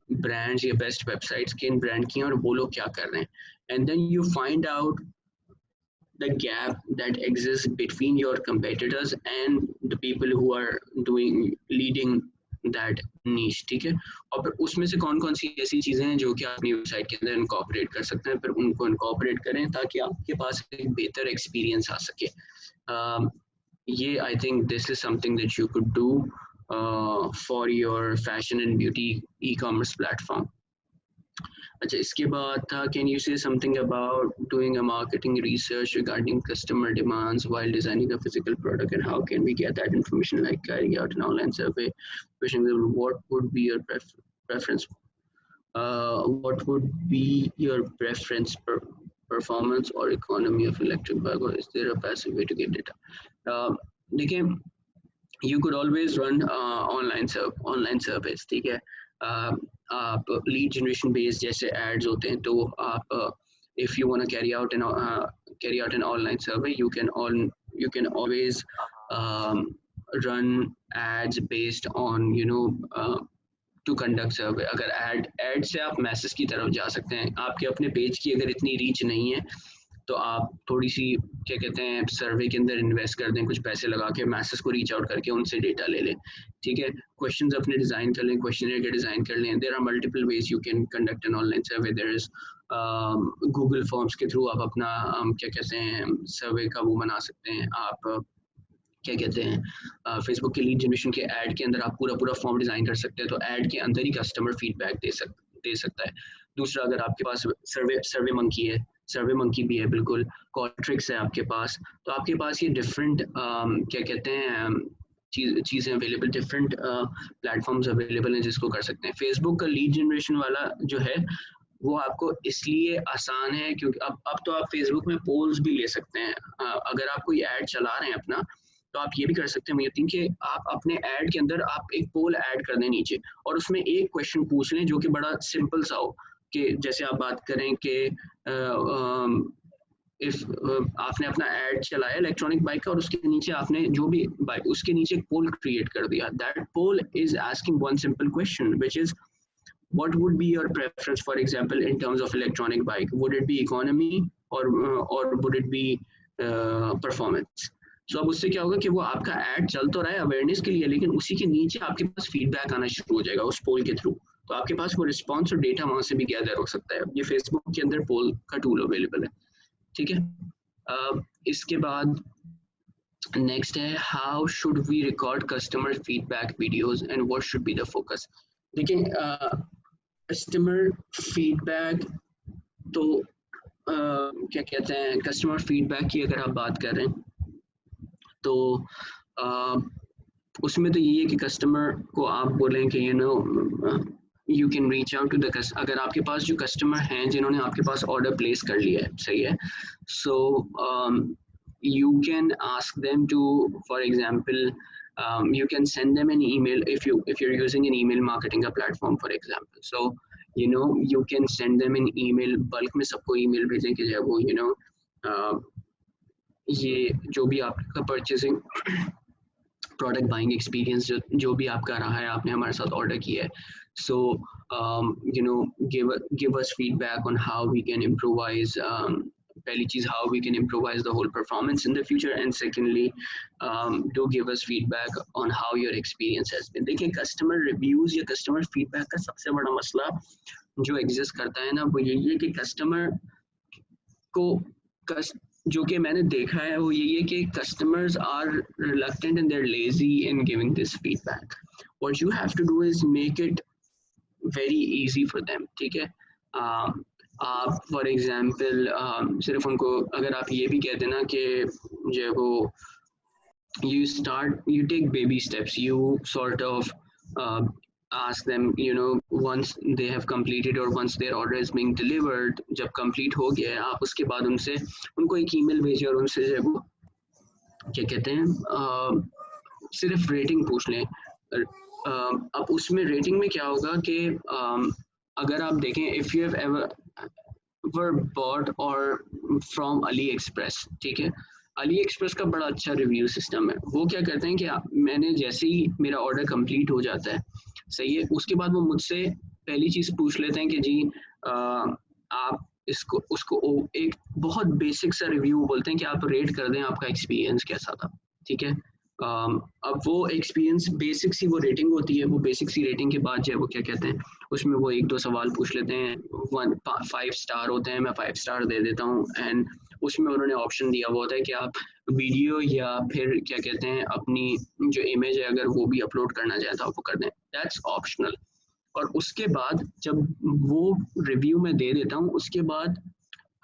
ब्रांड्स या बेस्ट वेबसाइट्स किन ब्रांड की हैं और वो लोग क्या कर रहे हैं, and then you find out the gap that exists between your competitors and the people who are doing leading that niche, ठीक है। और फिर उसमें से कौन कौन सी ऐसी चीज़ें हैं जो कि आप अपनी वेबसाइट के अंदर इनकॉर्पोरेट कर सकते हैं, फिर उनको इनकॉर्पोरेट करें ताकि आपके पास एक बेहतर एक्सपीरियंस आ सके। ये I think this is something that you could do for your fashion and beauty e commerce platform. अच्छा, इसके बाद था can you say something about doing a marketing research regarding customer demands while designing a physical product and how can we get that information like carrying out an online survey, what would be your preference what would be your preference per performance or economy of electric bike, or is there a passive way to get data? देखिए, you could always run online service, ठीक है। आप lead generation based जैसे ads होते हैं, तो आप if you want to carry out an online survey, you can always run ads based on to conduct survey. अगर एड से आप मैसेज की तरफ जा सकते हैं, आपके अपने पेज की अगर इतनी रीच नहीं है तो आप थोड़ी सी क्या कहते हैं सर्वे के अंदर इन्वेस्ट कर दें, कुछ पैसे लगा के मैसेज को रीच आउट करके उनसे डेटा ले लें, ठीक है। क्वेश्चंस अपने डिज़ाइन कर लें, क्वेश्चनर के डिज़ाइन कर लें। There are multiple ways you can conduct an online survey. There is Google forms के थ्रू आप अपना क्या कहते हैं सर्वे का वो बना सकते हैं। आप क्या कहते हैं फेसबुक के लीड जनरेशन के ऐड के अंदर आप पूरा फॉर्म डिज़ाइन कर सकते हैं, तो ऐड के अंदर ही कस्टमर फीडबैक दे सकता है। दूसरा, अगर आपके पास सर्वे मंकी है, सर्वे मंकी भी है, बिल्कुल कॉल्ट्रिक्स है आपके पास, तो आपके पास ये डिफरेंट क्या कहते हैं चीज़ें अवेलेबल, डिफरेंट प्लेटफॉर्म्स अवेलेबल हैं जिसको कर सकते हैं। फेसबुक का लीड जनरेशन वाला जो है वो आपको इसलिए आसान है क्योंकि अब तो आप फेसबुक में पोल्स भी ले सकते हैं। अगर आप कोई ऐड चला रहे हैं अपना, तो आप ये भी कर सकते हैं मुझे कि आप अपने ऐड के अंदर आप एक पोल ऐड कर दें नीचे और उसमें एक क्वेश्चन पूछ लें जो कि बड़ा सिंपल सा हो, कि जैसे आप बात करें कि इफ आपने अपना ऐड चलाया इलेक्ट्रॉनिक बाइक का और उसके नीचे आपने जो भी बाइक उसके नीचे एक पोल क्रिएट कर दिया। That poll is asking one simple question which is what would be your preference, for example, in terms of electronic bike? Would it be economy or would it be performance? So अब उससे क्या होगा कि वो आपका add चल तो रहा है अवेयरनेस के लिए, लेकिन उसी के नीचे आपके पास फीडबैक आना शुरू हो जाएगा उस पोल के थ्रू, तो आपके पास वो रिस्पॉन्स और डेटा वहां से भी गैदर हो सकता है। ये फेसबुक के अंदर पोल का टूल अवेलेबल है, ठीक है। इसके बाद नेक्स्ट है how should we record customer feedback videos and what should be the focus. देखिए, कस्टमर फीडबैक तो क्या कहते हैं कस्टमर फीडबैक की अगर आप बात कर रहे हैं तो उसमें तो ये है कि कस्टमर को आप बोलें कि you can reach out to the अगर आपके पास जो कस्टमर हैं जिन्होंने आपके पास ऑर्डर प्लेस कर लिया है, सही है, सो you can ask them to, for example, you can send them an email if you're using an email marketing platform, for example. So you can send them an email, bulk में सबको email भेजें कि जब वो ये जो भी आपका परचेजिंग प्रोडक्ट बाइंग एक्सपीरियंस जो भी आपका रहा है, आपने हमारे साथ ऑर्डर किया है, so give us feedback on how we can improvise पहली चीज़ how we can improvise the whole performance in the future, and secondly do give us feedback on how your experience has been. देखिए, customer reviews या customer feedback का सबसे बड़ा मसला जो exist करता है ना, वो यही है कि कस्टमर को जो कि मैंने देखा है वो यही है कि customers are reluctant and they're lazy in giving this feedback. What you have to do is make it very easy for them, ठीक है। आप फॉर एग्जांपल सिर्फ उनको अगर आप ये भी कहते ना कि जो है वो you take baby steps, you sort of uh, ask them, you know, once they have completed or once their order is being delivered, जब complete हो गया है आप उसके बाद उनसे उनको एक ईमेल भेजें और उनसे जो है वो क्या कहते हैं सिर्फ रेटिंग पूछ लें। अब उसमें रेटिंग में क्या होगा कि अगर आप देखें if you have ever bot और फ्रॉम अली एक्सप्रेस, ठीक है, अली एक्सप्रेस का बड़ा अच्छा रिव्यू सिस्टम है। वो क्या करते हैं कि मैंने जैसे ही मेरा ऑर्डर कंप्लीट हो जाता है, सही है, उसके बाद वो मुझसे पहली चीज़ पूछ लेते हैं कि जी आप इसको उसको एक बहुत बेसिक सा रिव्यू बोलते हैं कि आप रेट कर दें आपका एक्सपीरियंस कैसा था, ठीक है। अब वो एक्सपीरियंस बेसिक सी वो रेटिंग होती है, वो बेसिक सी रेटिंग के बाद जो है वो क्या कहते हैं उसमें वो एक दो सवाल पूछ लेते हैं, 5 स्टार होते हैं, मैं 5 स्टार दे देता हूँ। एंड उसमें उन्होंने ऑप्शन दिया हुआ होता है कि आप वीडियो या फिर क्या कहते हैं अपनी जो इमेज है अगर वो भी अपलोड करना चाहें तो आप वो कर दें, दैट्स ऑप्शनल। और उसके बाद जब वो रिव्यू में दे देता हूँ उसके बाद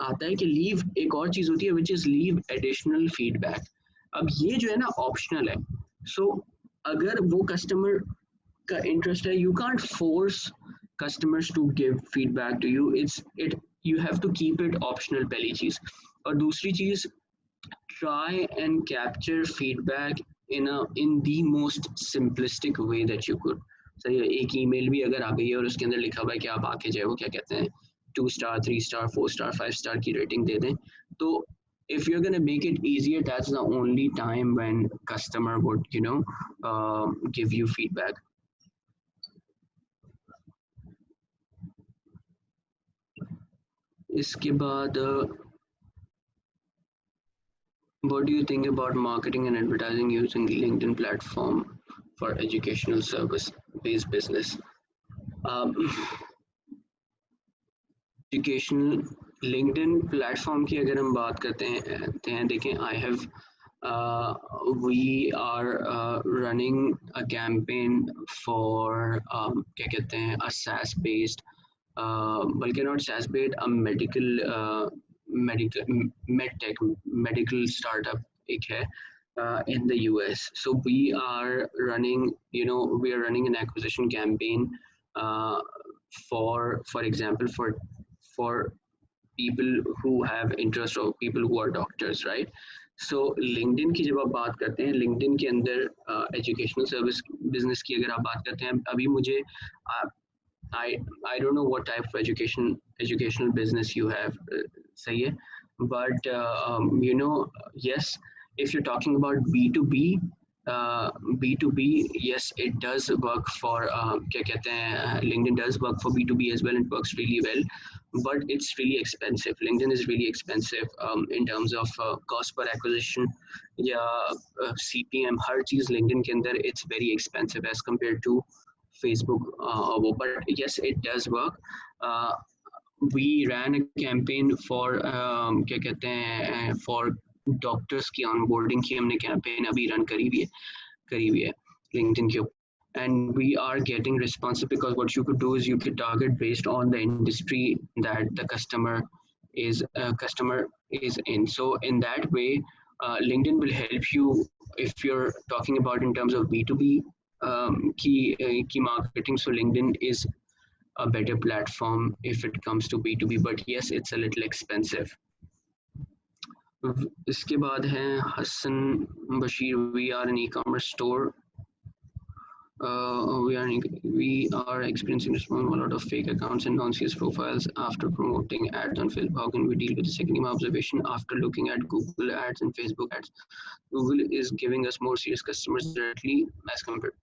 आता है कि लीव, एक और चीज़ होती है which is leave additional feedback. अब ये जो है ना ऑप्शनल है, सो अगर वो कस्टमर का इंटरेस्ट है, you can't force customers to give feedback to you, it you have to keep it optional, पहली चीज़। और दूसरी चीज़, try and capture feedback in the most simplistic way that you could। सही है, एक ईमेल भी अगर आ गई है और उसके अंदर लिखा हुआ है कि आप आके जो है वो क्या कहते हैं 2 स्टार 3 स्टार 4 स्टार 5 स्टार की रेटिंग दे दें, तो if you're going to make it easier, that's the only time when customer would give you feedback। इसके बाद what do you think about marketing and advertising using LinkedIn platform for educational service based business? Educational LinkedIn platform की अगर हम बात करते हैं देखें, I have we are running a campaign for क्या कहते हैं अ सैस बेस्ड, बल्कि not SaaS based, a medical startup एक है in the US. So we are running, we are running an acquisition campaign uh, for example, for people who have interest or people who are doctors, right? So LinkedIn की जब आप बात करते हैं, LinkedIn के अंदर एजुकेशनल सर्विस बिजनेस की अगर आप बात करते हैं, अभी मुझे I don't know what type of educational business you have, सही है, but yes, if you're talking about B2B, B2B, yes, it does work for क्या कहते हैं LinkedIn does work for B2B as well, and works really well, but it's really expensive. LinkedIn is really expensive in terms of cost per acquisition या CPM, हर चीज़ LinkedIn के अंदर it's very expensive as compared to Facebook, but yes, it does work. We ran a campaign for क्या कहते हैं for doctors की onboarding की हमने campaign अभी रन करी हुई है LinkedIn के ऊपर, and we are getting responsive because what you could do is you could target based on the industry that the customer is in. So in that way, LinkedIn will help you if you're talking about in terms of B2B key marketing. So LinkedIn is a better platform if it comes to B2B, but yes, it's a little expensive. इसके बाद है Hasan Bashir, we are an e-commerce store. We are experiencing a lot of fake accounts and non-serious profiles after promoting ads on Facebook. How can we deal with the second observation after looking at Google ads and Facebook ads? Google is giving us more serious customers directly as compared.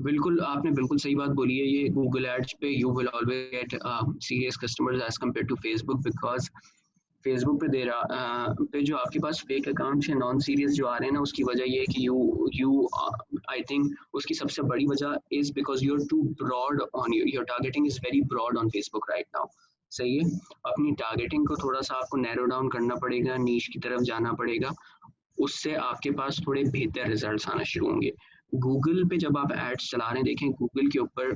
बिल्कुल, आपने बिल्कुल सही बात बोली है, ये Google ads पे you will always get serious customers as compare to Facebook, because Facebook पे दे रहा पे जो आपके पास फेक अकाउंट्स या नॉन सीरियस जो आ रहे हैं ना, उसकी वजह ये है कि यू आई थिंक उसकी सबसे बड़ी वजह is because you are too broad on your targeting is very broad on Facebook right now. सही है, अपनी टारगेटिंग को थोड़ा सा आपको नैरो डाउन करना पड़ेगा, नीश की तरफ जाना पड़ेगा, उससे आपके पास थोड़े बेहतर रिजल्ट्स आना शुरू होंगे। गूगल पे जब आप एड्स चला रहे हैं, देखें गूगल के ऊपर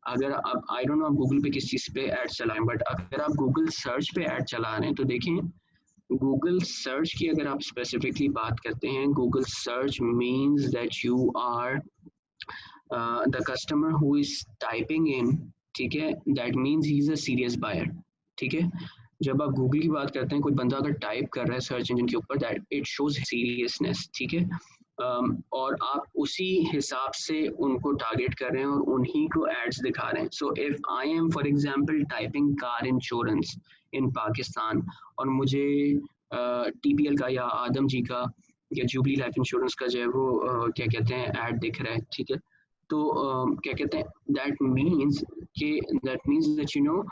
अगर आप आई डोंट नो आप गूगल पे किस चीज़ पे ऐड चलाएं, बट अगर आप गूगल सर्च पे ऐड चला रहे हैं तो देखें, गूगल सर्च की अगर आप स्पेसिफिकली बात करते हैं, Google search means that you are the customer who is typing in, ठीक है, that means he is a serious buyer, ठीक है। जब आप गूगल की बात करते हैं, कोई बंदा अगर टाइप कर रहा है सर्च इंजन के ऊपर, दैट इट शोज सीरियसनेस, ठीक है। और आप उसी हिसाब से उनको टारगेट कर रहे हैं और उन्हीं को एड्स दिखा रहे हैं। So if I am for example typing car insurance in Pakistan, और मुझे टीपीएल का या आदम जी का या जुबली लाइफ इंश्योरेंस का जो है वो क्या कहते हैं ऐड दिख रहा है, ठीक है। तो क्या कहते हैं, that means that you no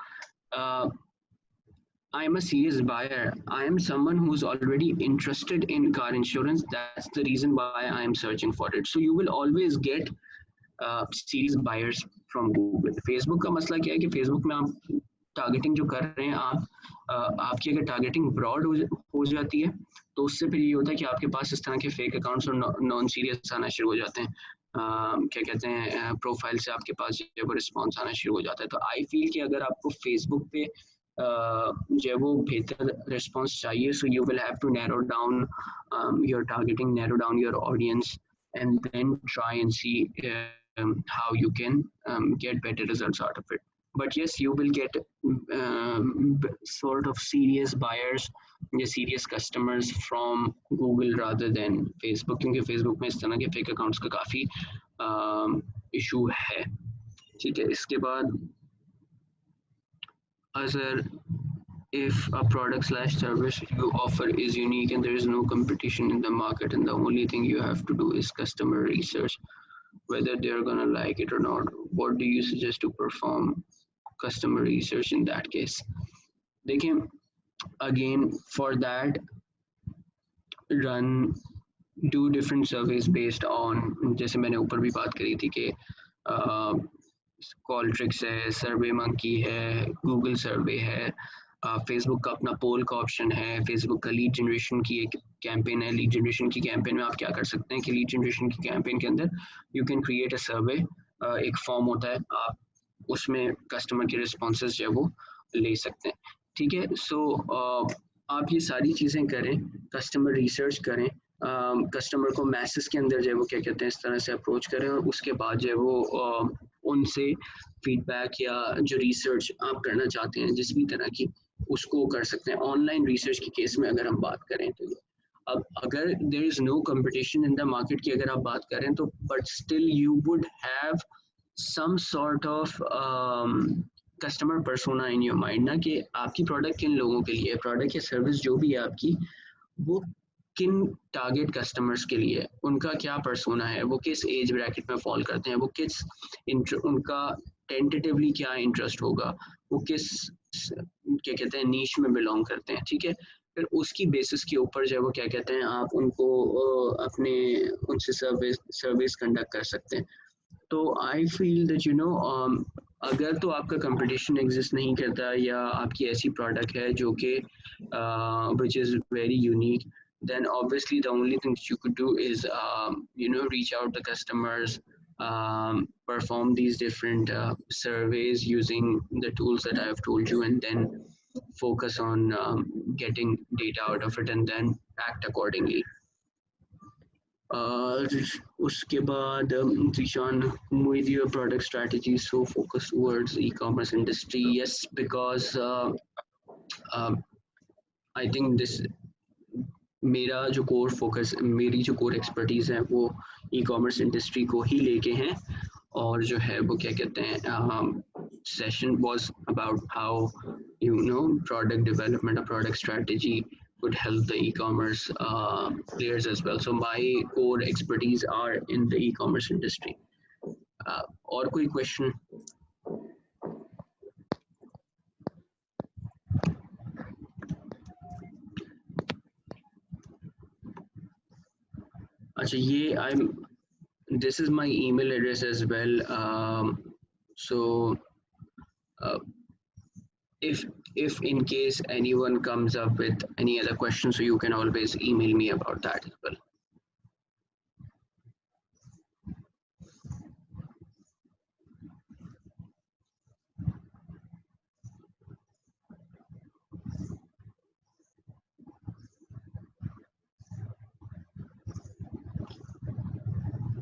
I am a serious buyer. I am someone who's already interested in car insurance. That's the reason why I am searching for it. So you will always get serious buyers from Google. Facebook का मसला क्या है कि Facebook में आप targeting जो कर रहे हैं, आपकी अगर टारगेटिंग ब्रॉड हो जाती है तो उससे फिर ये होता है कि आपके पास इस तरह के फेक अकाउंट्स और नॉन सीरियस आना शुरू हो जाते हैं। क्या कहते हैं, प्रोफाइल से आपके पास जो है रिस्पॉन्स आना शुरू हो जाता है। तो आई फील कि अगर आपको फेसबुक पे जो है वो बेहतर रिस्पॉन्स चाहिए, so you will have to narrow down your targeting, narrow down your audience, and then try and see how you can get better results out of it. But yes, you will get sort of serious buyers या serious customers from Google rather than Facebook, क्योंकि Facebook में इस तरह के fake accounts का काफ़ी issue है, ठीक है। इसके बाद अगर if a product slash service you offer is unique and there is no competition in the market and the only thing you have to do is customer research whether they're gonna like it or not, what do you suggest to perform customer research in that case? देखिए, again for that, run do different surveys based on, जैसे मैंने ऊपर भी बात करी थी कि कॉलट्रिक्स है, सर्वे मंकी है, गूगल सर्वे है, फेसबुक का अपना पोल का ऑप्शन है, फेसबुक का लीड जनरेशन की एक कैंपेन है। लीड जनरेशन की कैंपेन में आप क्या कर सकते हैं कि लीड जनरेशन की कैंपेन के अंदर यू कैन क्रिएट अ सर्वे, एक फॉर्म होता है, आप उसमें कस्टमर के रिस्पॉन्सेज जो है वो ले सकते हैं, ठीक है। सो आप ये सारी चीज़ें करें, कस्टमर रिसर्च करें, कस्टमर को मैसेज के अंदर जो है वो क्या कहते हैं इस तरह से अप्रोच करें, और उसके बाद जो है वो उनसे फीडबैक या जो रिसर्च आप करना चाहते हैं जिस भी तरह की, उसको कर सकते हैं। ऑनलाइन रिसर्च के केस में अगर हम बात करें तो अब अगर there is no competition in the market की अगर आप बात करें तो, but still you would have some sort of customer persona in your mind ना, कि आपकी प्रोडक्ट किन लोगों के लिए, प्रोडक्ट या सर्विस जो भी है आपकी, वो किन टारगेट कस्टमर्स के लिए, उनका क्या पर्सोना है, वो किस एज ब्रैकेट में फॉल करते हैं, वो किस उनका टेंटेटिवली क्या इंटरेस्ट होगा, वो किस क्या कहते हैं नीश में बिलोंग करते हैं, ठीक है। फिर उसकी बेसिस के ऊपर जो है वो क्या कहते हैं आप उनको अपने उनसे सर्विस कंडक्ट कर सकते हैं। तो I feel that you no अगर तो आपका कंपटीशन एग्जिस्ट नहीं करता या आपकी ऐसी प्रोडक्ट है जो कि which is very unique, then obviously the only thing that you could do is reach out to customers, perform these different surveys using the tools that I have told you, and then focus on getting data out of it and then act accordingly. उसके बाद Zishan, with your product strategy so focused towards e-commerce industry, yes, because I think this मेरा जो core focus, मेरी जो core expertise है वो e commerce industry को ही लेके हैं, और जो है वो क्या कहते हैं session was about how product development और product strategy would help the e-commerce players as well. So my core expertise are in the e-commerce industry. और कोई क्वेश्चन? अच्छा, ये this is my email address as well. So if in case anyone comes up with any other questions, so you can always email me about that as well.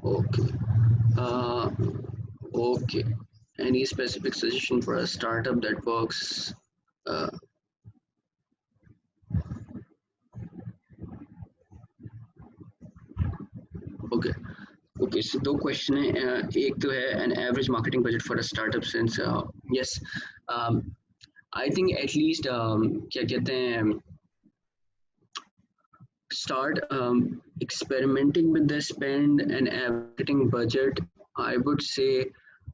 Okay. Uh, okay. Any specific suggestion for a startup that works? Uh, okay. Okay. So दो question है. एक तो है an average marketing budget for a startup since yes, um, I think at least क्या कहते हैं, start experimenting with the spend and marketing budget. I would say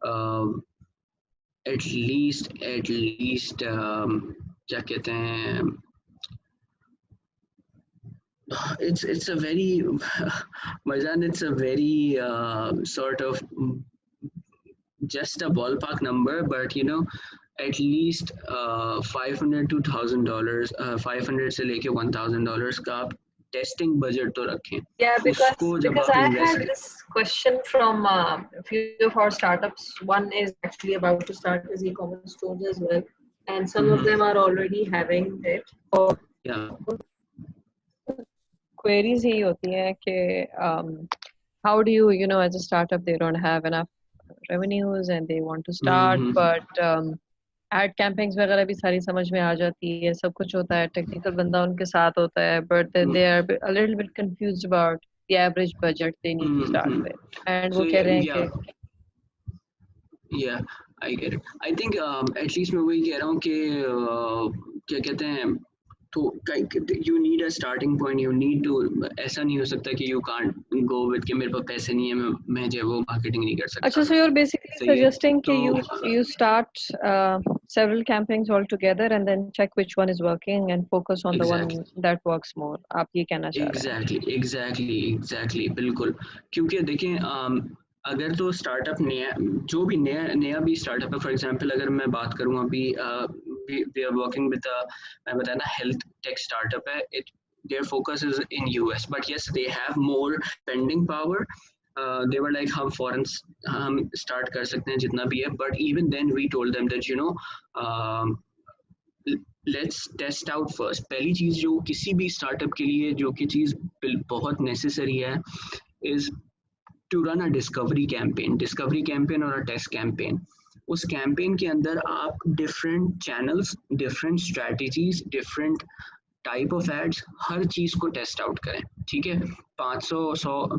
um, at least क्या कहते हैं, it's a very Marjan, it's a very sort of just a ballpark number, but you know, at least 500 to $1,000, 500 से लेके $1,000 का आप testing budget तो रखें. Yeah, उसको जब because आप I invest, had this question from a few of our startups. One is actually about to start his e-commerce stores as well, and some of them are already having it. Or yeah, queries ही होती हैं कि how do you know, as a startup they don't have enough revenues and they want to start, but ad campaigns वगैरह भी सारी समझ में आ जाती है, सब कुछ होता है, टेक्निकल बंदा उनके साथ होता है, but they are a little bit confused about the average budget they need to start with, and so वो कह रहे हैं yeah, कि yeah, I get it. I think at least मैं वही कह रहा हूँ कि क्या कहते हैं, तो you need a starting point. You need to, ऐसा नहीं हो सकता कि you can't go with कि मेरे पास पैसे नहीं है, मैं जो है वो मार्केटिंग नहीं कर सकता. अच्छा, so you're basically सही है. suggesting कि तो you start several campaigns all together and then check which one is working and focus on the one exactly, that works more. आप ये कहना चाह रहे हैं? एग्जैक्टली बिल्कुल. क्योंकि देखें अगर तो स्टार्टअप नया, जो भी नया भी स्टार्टअप है, फॉर एग्जांपल अगर मैं बात करूं अभी वी आर वर्किंग विद, मैं बताया ना, हेल्थ टेक स्टार्टअप है. It there focus is in US, but yes they have more spending power. They were like हम स्टार्ट कर सकते हैं जितना भी है, but even then we told them that you know let's test out first. पहली चीज जो किसी भी स्टार्टअप के लिए जो कि चीज बहुत नेसेसरी है is to run a discovery campaign और अ टेस्ट कैंपेन. उस कैंपेन के अंदर आप different channels, different strategies, different type of ads, हर चीज को टेस्ट आउट करें. ठीक है, 500 100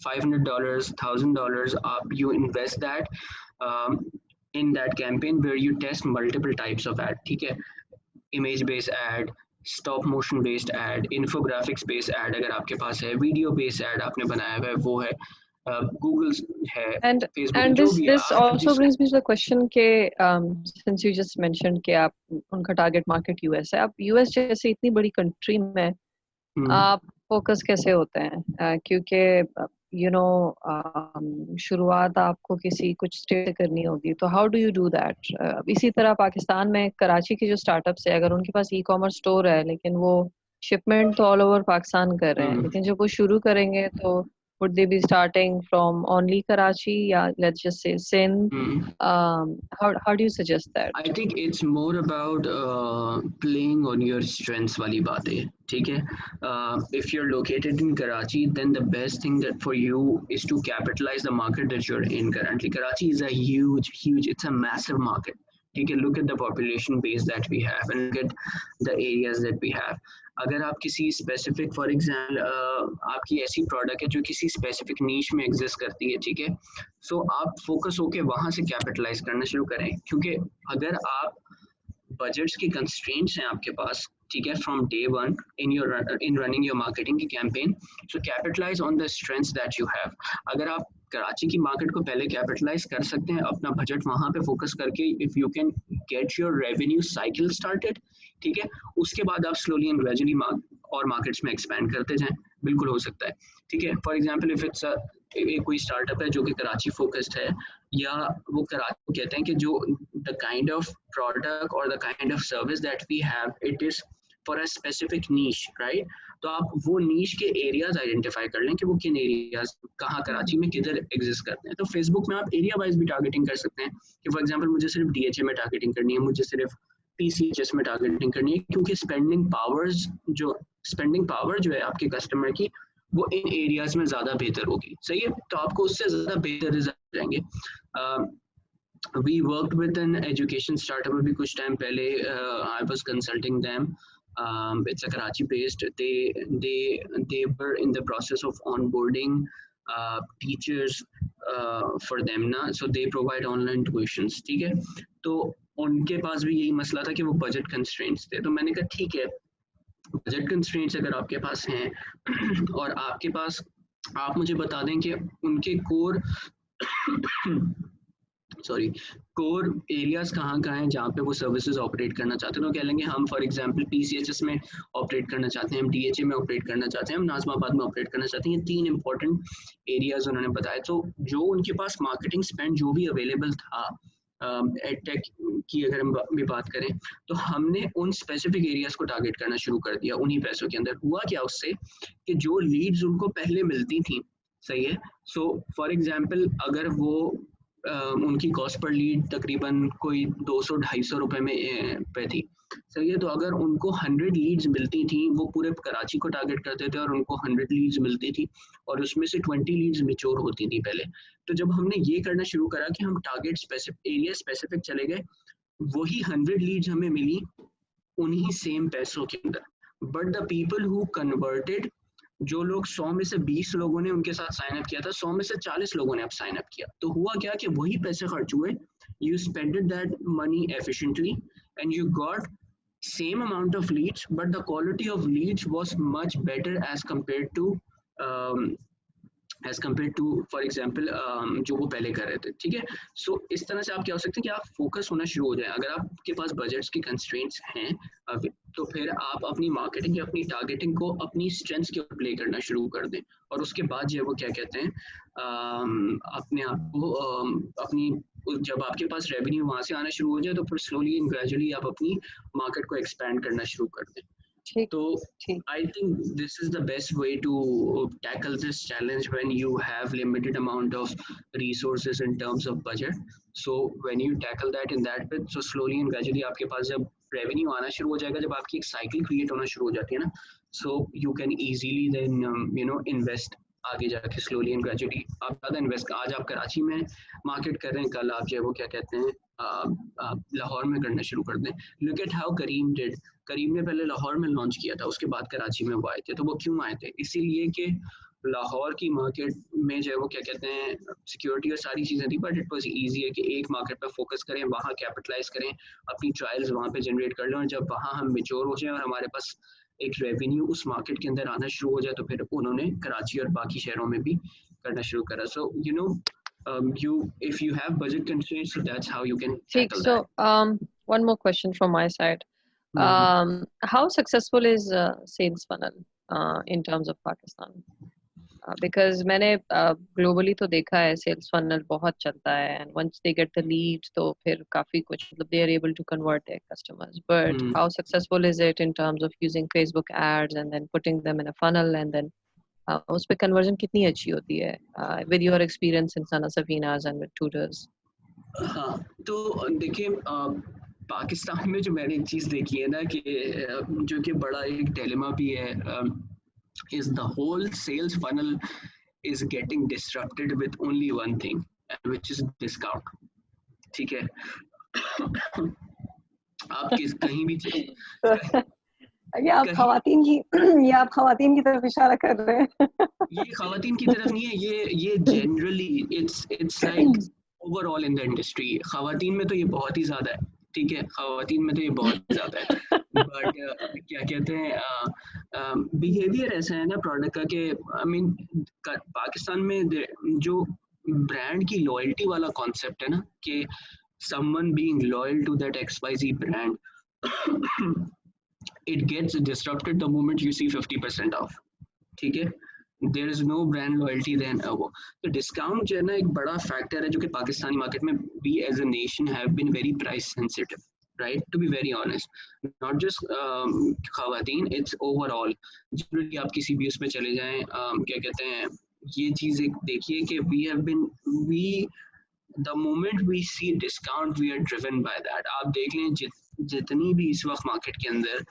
$500 $1,000 आप you invest that in that campaign where you test multiple types of ad. ठीक है, image based ad, stop motion based ad, infographics based ad अगर आपके पास है, वीडियो बेस्ड एड आपने बनाया हुआ है वो है, गूगल है, फेसबुक, and जो भी है this आप also brings me to the question कि since you just mentioned कि आप उनका target market US है, आप US जैसे इतनी बड़ी country में आप फोकस कैसे होते हैं? क्योंकि यू नो शुरुआत आपको किसी कुछ स्टेट से करनी होगी, तो how do you do that? इसी तरह पाकिस्तान में कराची के जो स्टार्टअप्स है, अगर उनके पास ई कॉमर्स स्टोर है लेकिन वो शिपमेंट तो ऑल ओवर पाकिस्तान कर रहे हैं, लेकिन जब वो शुरू करेंगे तो would they be starting from only Karachi, yeah, let's just say Sindh? How do you suggest that? I think it's more about playing on your strengths वाली बात है. ठीक है, if you're located in Karachi, then the best thing that for you is to capitalize the market that you're in currently. Karachi is a huge, it's a massive market. ठीक है, look at the population base that we have and look at the areas that we have. अगर आप किसी specific, for example आपकी ऐसी product है जो किसी स्पेसिफिक नीश में एग्जिस्ट करती है, ठीक है, सो आप फोकस होके वहाँ से कैपिटलाइज करना शुरू करें. क्योंकि अगर आप बजट्स की कंस्ट्रेंट्स हैं आपके पास, ठीक है, from day one in running your marketing की campaign, so capitalise on the strengths that you have. अगर आप कराची की मार्केट को पहले कैपिटलाइज कर सकते हैं, अपना बजट वहाँ पे फोकस करके, if you can get your revenue cycle started, ठीक है, उसके बाद आप स्लोली एंड ग्रेजुअली और मार्केट्स में एक्सपैंड करते जाएं, बिल्कुल हो सकता है. ठीक है, फॉर एग्जांपल इफ इट्स कोई स्टार्टअप है जो कि कराची फोकस्ड है, या वो कराची कहते हैं कि जो द काइंड ऑफ प्रोडक्ट और the kind of service that we have, it is for a specific niche, right. तो आप वो नीश के एरियाज आइडेंटिफाई कर लें कि वो किन एरियाज कहाँ कराची में किधर एग्जिस्ट करते हैं. तो फेसबुक में आप एरिया वाइज भी टारगेटिंग कर सकते हैं कि फॉर एग्जांपल मुझे सिर्फ डीएचए में टारगेटिंग करनी है, मुझे सिर्फ पीसीएचएस में टारगेटिंग करनी है, क्योंकि स्पेंडिंग पावर जो है आपके कस्टमर की, वो इन एरियाज में ज़्यादा बेहतर होगी, सही है, तो आपको उससे ज़्यादा बेहतर रिजल्ट जाएंगे। We worked with an education startup अभी कुछ टाइम पहले, I was consulting them. It's a Karachi based. They were in the process of onboarding teachers for them ना, so they provide online tuitions, ठीक है, तो उनके पास भी यही मसला था कि वो बजट कंस्ट्रेंट्स थे, तो मैंने कहा ठीक है, बजट कंस्ट्रेंट्स अगर आपके पास हैं और आपके पास, आप मुझे बता दें कि उनके कोर सॉरी कोर एरियाज कहाँ कहाँ हैं जहाँ पे वो सर्विसेज ऑपरेट करना चाहते हैं, तो कह लेंगे हम फॉर एग्जांपल पीसीएचएस में ऑपरेट करना चाहते हैं, हम डीएचए में ऑपरेट करना चाहते हैं, हम नाजमाबाद में ऑपरेट करना चाहते हैं, ये 3 इंपॉर्टेंट एरियाज उन्होंने बताया, तो जो उनके पास मार्केटिंग स्पेंड जो भी अवेलेबल था एडटेक की अगर हम भी बात करें, तो हमने उन स्पेसिफिक एरियाज को टारगेट करना शुरू कर दिया उन्हीं पैसों के अंदर। हुआ क्या उससे कि जो लीड्स उनको पहले मिलती थी, सही है, सो फॉर एग्जांपल अगर वो उनकी कॉस्ट पर लीड तकरीबन कोई 200-250 रुपए में पे थी, सही है, तो अगर उनको 100 लीड्स मिलती थी, वो पूरे कराची को टारगेट करते थे और उनको 100 लीड्स मिलती थी और उसमें से 20 लीड्स मेच्योर होती थी पहले। तो जब हमने ये करना शुरू करा कि हम टारगेट स्पेसिफिक एरिया स्पेसिफिक चले गए, वही 100 लीड्स हमें मिली उन्हीं सेम पैसों के अंदर, but the people who converted, जो लोग 100 में से 20 लोगों ने उनके साथ साइन अप किया था, 100 में से 40 लोगों ने अब साइन अप किया, तो हुआ क्या कि वही पैसे खर्च हुए, you spended that money efficiently and you got same amount of leads, but the quality of leads was much better um, as compared to for example जो वो पहले कर रहे थे, ठीक है। सो इस तरह से आप क्या हो सकते हैं कि आप फोकस होना शुरू हो जाए, अगर आपके पास बजट्स की कंस्ट्रेंट्स हैं तो फिर आप अपनी मार्केटिंग या अपनी टारगेटिंग को अपनी स्ट्रेंथ्स के ऊपर प्ले करना शुरू कर दें, और उसके बाद जो है वो क्या कहते हैं अपने आप को अपनी, जब आपके पास रेवेन्यू वहां से आना शुरू हो जाए तो फिर स्लोली एंड ग्रेजुअली आप अपनी मार्केट को एक्सपैंड करना शुरू कर दें। So I think this is the best way to tackle this challenge when you have limited amount of resources in terms of budget. So when you tackle that in that bit, so slowly and gradually आपके पास जब revenue आना शुरू हो जाएगा, जब आपकी एक cycle create होना शुरू हो जाती है ना, so you can easily then invest आगे जाके स्लोली एंड ग्रेजुअली आप ज़्यादा इन्वेस्ट, आज आप कराची में मार्केट कर रहे हैं, कल आप जो है वो क्या कहते हैं लाहौर में करना शुरू कर दें। Look at how Careem did, Careem ने पहले लाहौर में लॉन्च किया था, उसके बाद कराची में वो आए थे, तो वो क्यों आए थे, इसीलिए कि लाहौर की मार्केट में जो है वो क्या कहते हैं सिक्योरिटी और सारी चीज़ें थी, बट इट वॉज ईजी है कि एक मार्केट पर फोकस करें, वहाँ कैपिटलाइज करें, अपनी ट्रायल्स वहाँ पे जनरेट कर लें, और जब वहाँ हम मेच्योर हो जाएं और हमारे पास एक रेवेन्यू उस मार्केट के अंदर आना शुरू हो जाए, तो फिर उन्होंने कराची और बाकी शहरों में भी करना शुरू करा। सो you if you have budget constraints, so that's how you can tackle so that. One more question from my side. How successful is sales funnel in terms of Pakistan? Because मैंने globally तो देखा है sales funnel बहुत चलता है, and once they get the leads तो फिर काफी कुछ मतलब they are able to convert their customers, but how successful is it in terms of using Facebook ads and then putting them in a funnel and then उस पे conversion कितनी अच्छी होती है with your experience in Sana Safinas and with tutors? हाँ, तो देखिए पाकिस्तान में जो मैंने एक चीज़ देखी है ना कि जो कि बड़ा एक डिलेमा भी है, is the whole sales funnel is getting disrupted with only one thing, which is discount, ठीक है। आप कहीं भी ये आप खवातीन की तरफ इशारा कर रहे हैं। ये खवातीन की तरफ नहीं है, ये generally it's like overall in the industry, खवातीन में तो ये बहुत ही ज्यादा है, ठीक है, खवातीन में तो ये बहुत ज्यादा है, बट क्या कहते हैं बिहेवियर ऐसा है ना प्रोडक्ट का कि आई मीन पाकिस्तान में जो ब्रांड की लॉयल्टी वाला कॉन्सेप्ट है ना कि someone being loyal to that XYZ brand, it gets disrupted the moment you see 50% off, ठीक है, there is no brand loyalty then वो तो डिस्काउंट जो है ना एक बड़ा फैक्टर है जो कि पाकिस्तानी मार्केट में we as a nation have been very price sensitive, right, to be very honest, not just खवातीन, it's overall जनरली आप किसी भी उसमें चले जाएं क्या कहते हैं ये चीज़ एक देखिए कि we the moment we see discount we are driven by that। आप देख लें जितनी भी इस वक्त मार्केट के अंदर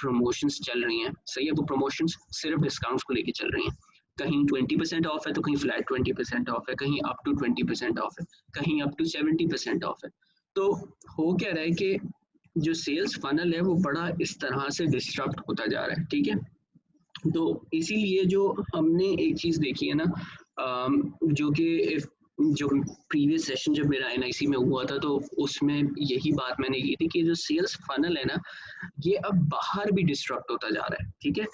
प्रमोशंस चल रही हैं, सही है, वो प्रमोशंस सिर्फ डिस्काउंट्स को लेके चल रही हैं, कहीं 20% ऑफ है तो कहीं फ्लैट 20% ऑफ है, कहीं अप टू 20% ऑफ है, कहीं अप टू 70% ऑफ है। तो हो क्या रहा है कि जो सेल्स फनल है वो बड़ा इस तरह से डिस्टर्ब होता जा रहा है, ठीक है। तो इसीलिए जो हमने एक चीज देखी है ना, जो कि जो प्रीवियस सेशन जब मेरा एनआईसी में हुआ था तो उसमें यही बात मैंने की थी कि जो सेल्स फनल है ना, ये अब बाहर भी डिस्ट्रक्ट होता जा रहा है, ठीक है।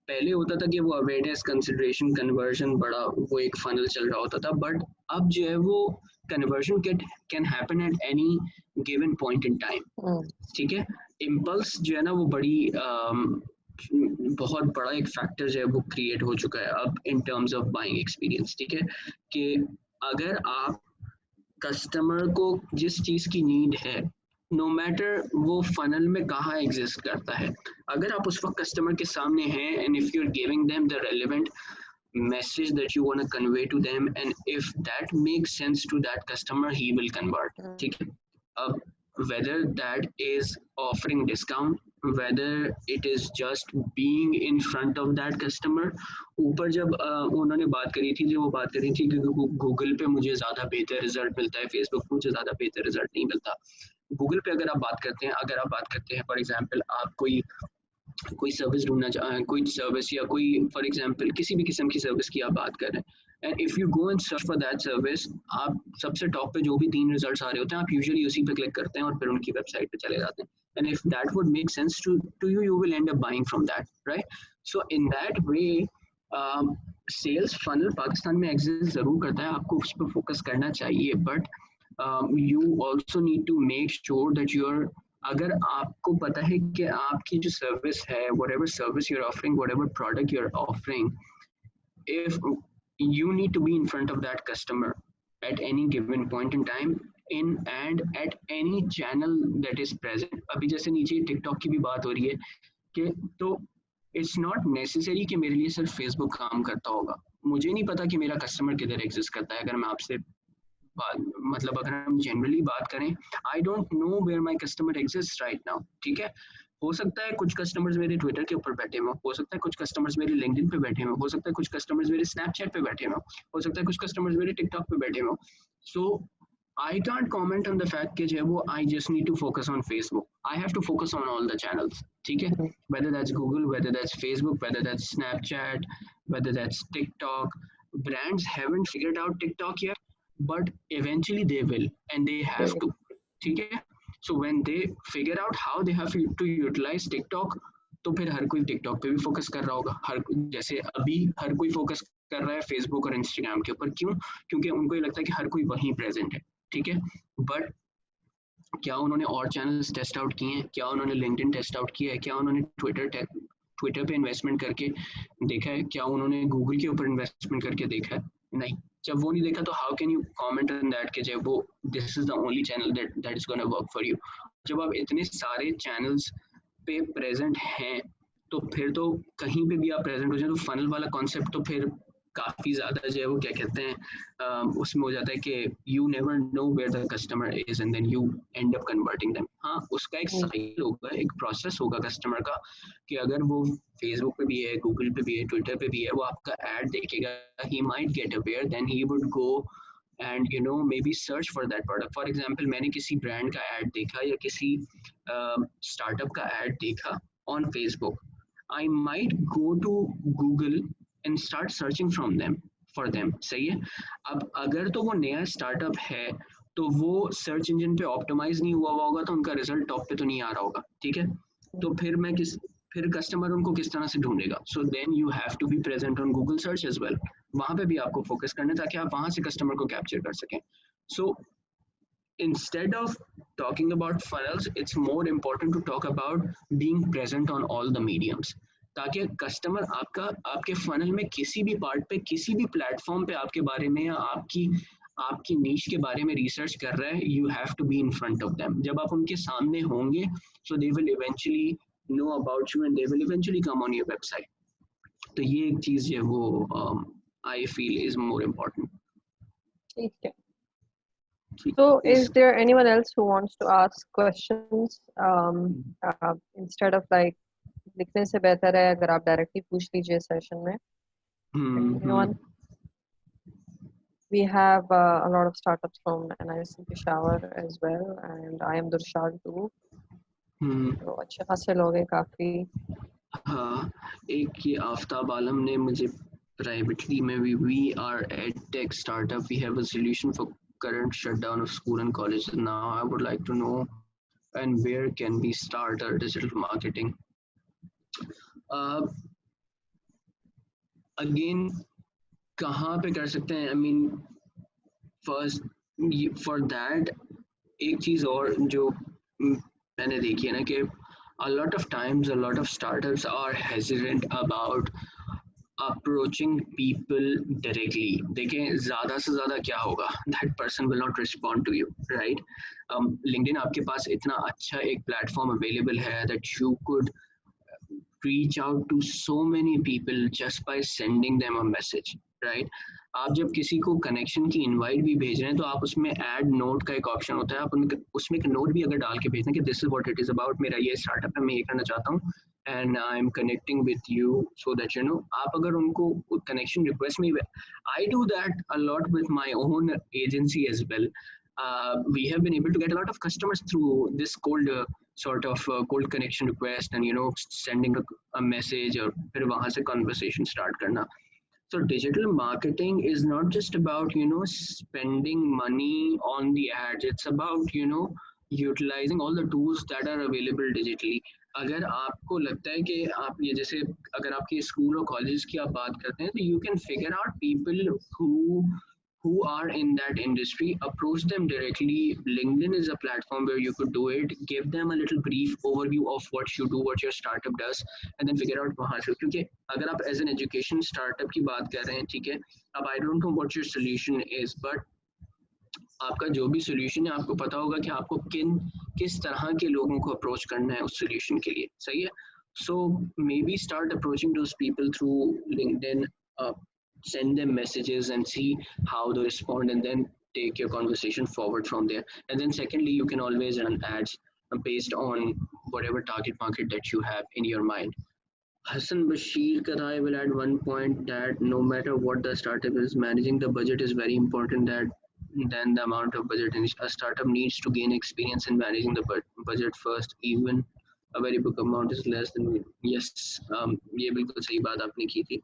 पहले होता था कि वो अवेयरनेस, कंसिडरेशन, कन्वर्जन बड़ा वो एक फनल चल रहा होता था, बट अब जो है वो conversion can happen at any given point in time, ठीक है। इम्पल्स जो है ना वो बड़ी बहुत बड़ा एक फैक्टर जो है वो क्रिएट हो चुका है अब in terms of buying experience, ठीक है। कि अगर आप कस्टमर को जिस चीज़ की नीड है, नो मैटर वो फनल में कहाँ एग्जिस्ट करता है, अगर आप उस वक्त कस्टमर के सामने हैं and if you are giving them the relevant message that you want to convey to them, and if that makes sense to that customer, he will convert, ठीक है। अब whether that is offering discount, whether it is just being in front of that customer, ऊपर जब उन्होंने बात करी थी, जो वो बात करी थी कि गूगल पे मुझे ज़्यादा बेहतर रिजल्ट मिलता है, फेसबुक पे मुझे ज़्यादा बेहतर रिजल्ट नहीं मिलता। गूगल पे अगर आप बात करते हैं, फॉर एग्जांपल आप कोई सर्विस ढूंढना कोई सर्विस या कोई फॉर एग्जांपल किसी भी किस्म की सर्विस की आप बात कर रहे हैं, and if you go and search for that service, आप सबसे टॉप पे जो भी 3 रिजल्ट्स आ रहे होते हैं आप यूजुअली उसी पे क्लिक करते हैं और फिर उनकी वेबसाइट पे चले जाते हैं, and if that would make sense to you, you will end up buying from that, right. So in that way sales funnel Pakistan में एग्जिस्ट जरूर करता है, आपको उस पर फोकस करना चाहिए, but you also need to make sure that your, अगर आपको पता है कि आपकी जो सर्विस है, whatever service you're offering, whatever product you're offering, if you need to be in front of that customer at any given point in time, in and at any channel that is present, अभी जैसे नीचे TikTok की भी बात हो रही है कि तो इट्स नॉट नेसेसरी कि मेरे लिए सिर्फ फेसबुक काम करता होगा, मुझे नहीं पता कि मेरा कस्टमर किधर एग्जिस्ट करता है। अगर मैं आपसे मतलब अगर हम जनरली बात करें, I don't know where my customer exist right now, ठीक है। हो सकता है कुछ कस्टमर्स मेरे ट्विटर के ऊपर बैठे हुए, हो सकता है कुछ कस्टमर्स मेरे लिंक्डइन पे बैठे हुए, हो सकता है कुछ कस्टमर्स मेरे स्नैपचैट पे बैठे हुए, हो सकता है कुछ कस्टमर्स मेरे टिकटॉक पे बैठे हुए। सो I can't comment on the fact कि जो है वो I just need to focus on Facebook. I have to focus on all the channels, ठीक है। Whether that's Google, whether that's Facebook, whether that's Snapchat, whether that's TikTok. Brands haven't figured out TikTok yet, but eventually they will, and they have to, ठीक है। So when they figure out how they have to utilize TikTok, तो फिर हर कोई TikTok पे भी focus कर रहा होगा, हर जैसे अभी हर कोई फोकस कर रहा है फेसबुक और इंस्टाग्राम के ऊपर, क्यों? क्योंकि उनको ये लगता है कि हर कोई वहीं प्रेजेंट है, ठीक है। बट क्या उन्होंने और चैनल्स टेस्ट आउट किए हैं? क्या उन्होंने लिंक्डइन टेस्ट आउट किया है? क्या उन्होंने ट्विटर पे इन्वेस्टमेंट करके देखा है? क्या उन्होंने गूगल के ऊपर इन्वेस्टमेंट करके देखा है? नहीं। जब वो नहीं देखा तो how can you comment on that कि जब वो this is the only channel that is gonna work for you. जब आप इतने सारे चैनल्स पे प्रेजेंट हैं तो फिर तो कहीं पे भी आप प्रेजेंट हो जाए तो फनल वाला कॉन्सेप्ट तो फिर काफ़ी ज़्यादा जो है वो क्या कहते हैं उसमें हो जाता है कि you never know where the customer is and then you end up converting them. हाँ, उसका एक साइकिल होगा, एक प्रोसेस होगा कस्टमर का कि अगर वो फेसबुक पे भी है, गूगल पे भी है, ट्विटर पे भी है, वो आपका ऐड देखेगा, he might get aware, then he would go and you know maybe search for that product. For example मैंने किसी ब्रांड का ऐड देखा या किसी स्टार्टअप का ऐड देखा on Facebook, I might go to Google and start searching from them for them, सही है। अब अगर तो वो नया स्टार्टअप है तो वो सर्च इंजन पे ऑप्टिमाइज नहीं हुआ होगा तो उनका रिजल्ट टॉप पे तो नहीं आ रहा होगा, ठीक है। तो फिर कस्टमर उनको किस तरह से ढूंढेगा? So then you have to be present on Google search as well, वहां पे भी आपको फोकस करना है ताकि आप वहां से कस्टमर को कैप्चर कर सकें। सो instead of talking about funnels, it's more important to talk about being present on all the mediums, ताकि कस्टमर आपके फनल में किसी भी पार्ट पे, किसी भी प्लेटफॉर्म पे आपके बारे में या आपकी नीश के बारे में रिसर्च कर रहा है, you have to be in front of them. जब आप उनके सामने होंगे so they will eventually know about you and they will eventually come on your website. तो ये एक चीज है वो I feel is more important. ठीक है। So, is there anyone else who wants to ask questions? Instead of like लिखने से बेहतर है अगर आप डायरेक्टली पूछ लीजिए सेशन में। Continue on. We have a lot of startups from NIC Peshawar as well, and I am Durshal too. तो अच्छे खासे लोग हैं काफी. हाँ, एक ये आफ्ताब आलम ने मुझे privately में we are edtech startup, we have a solution for current shutdown of school and colleges. Now I would like to know and where can we start our digital marketing. Again, कहाँ पे कर सकते हैं? I mean, first for that एक चीज और जो मैंने देखी है ना कि a lot of times a lot of startups are hesitant about approaching people directly. देखें ज़्यादा से ज़्यादा क्या होगा, that person will not respond to you, right? LinkedIn आपके पास इतना अच्छा एक platform available है that you could reach out to so many people just by sending them a message, right? आप जब किसी को कनेक्शन की इनवाइट भी भेज रहे हैं तो आप उसमें ऐड नोट का एक ऑप्शन होता है, आप उसमें एक नोट भी अगर डाल के भेजना कि this is what it is about, मेरा ये स्टार्टअप है, मैं ये करना चाहता हूँ and I am connecting with you so that you know, आप अगर उनको कनेक्शन रिक्वेस्ट में, I do that a lot with my own agency as well. We have been able to get a lot of customers through this cold sort of cold connection request and you know sending a message और फिर वहाँ से conversation start करना. So digital marketing is not just about you know spending money on the ads. It's about you know utilizing all the tools that are available digitally. अगर आपको लगता है कि आप ये जैसे अगर आपके स्कूल और कॉलेज की आप बात करते हैं तो you can figure out people who are in that industry, approach them directly. LinkedIn is a platform where you could do it, give them a little brief overview of what you do, what your startup does, and then figure out वहाँ से. क्योंकि अगर आप as an education startup की बात कर रहे हैं, ठीक है, अब I don't know what your solution is, but आपका जो भी solution है आपको पता होगा कि आपको किस तरह के लोगों को approach करना है उस solution के लिए, सही है? So maybe start approaching those people through LinkedIn, send them messages and see how they respond, and then take your conversation forward from there. And then secondly, you can always run ads based on whatever target market that you have in your mind. Hassan Bashir Kadai will add one point that no matter what the startup is, managing the budget is very important than the amount of budget. And a startup needs to gain experience in managing the budget first, even a very big amount is less than. Yes, ये बिल्कुल सही बात आपने की थी.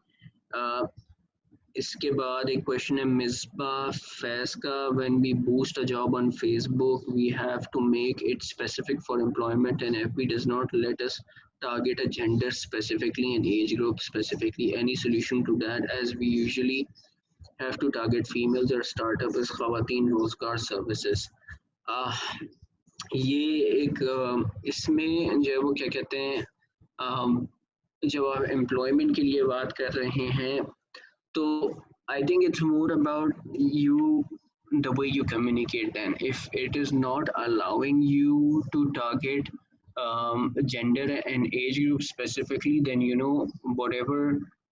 इसके बाद एक क्वेश्चन है मिसबा फैज का, when we boost a job on Facebook we have to make it specific for employment and FB does not let us target a gender specifically and age group specifically. Any solution to that, as we usually have to target females or startup as khawateen rozgar services. ये एक इसमें जो है वो क्या कहते हैं, जब आप एम्प्लॉयमेंट के लिए बात कर रहे हैं तो I think it's more about you, the way you communicate. Then if it is not allowing you to target gender and age group specifically, then you know whatever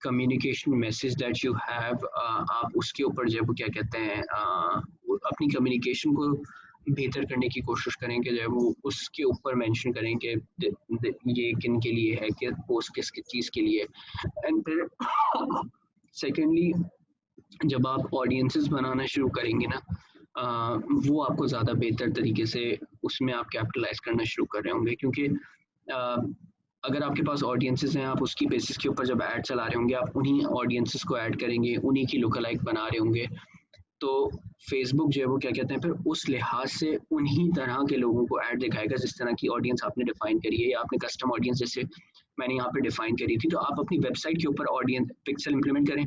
communication message that you have, आप उसके ऊपर जो है वो क्या कहते हैं अपनी communication को बेहतर करने की कोशिश करें कि जो है वो उसके ऊपर मेंशन करें कि ये किन के लिए है, कि पोस्ट किस चीज़ के लिए. एंड फिर सेकेंडली जब आप ऑडियंसेस बनाना शुरू करेंगे ना, वो आपको ज़्यादा बेहतर तरीके से उसमें आप कैपिटलाइज करना शुरू कर रहे होंगे. क्योंकि अगर आपके पास ऑडियंसेस हैं, आप उसकी बेसिस के ऊपर जब ऐड चला रहे होंगे, आप उन्हीं ऑडियंसेस को ऐड करेंगे, उन्हीं की लुक अलाइक बना रहे होंगे, तो फेसबुक जो है वो क्या कहते हैं फिर उस लिहाज से उन्हीं तरह के लोगों को ऐड दिखाएगा जिस तरह की ऑडियंस आपने डिफाइन करी है, या आपने कस्टम ऑडियंस जैसे मैंने यहाँ पे डिफाइन करी थी. तो आप अपनी वेबसाइट के ऊपर ऑडियंस पिक्सल इंप्लीमेंट करें.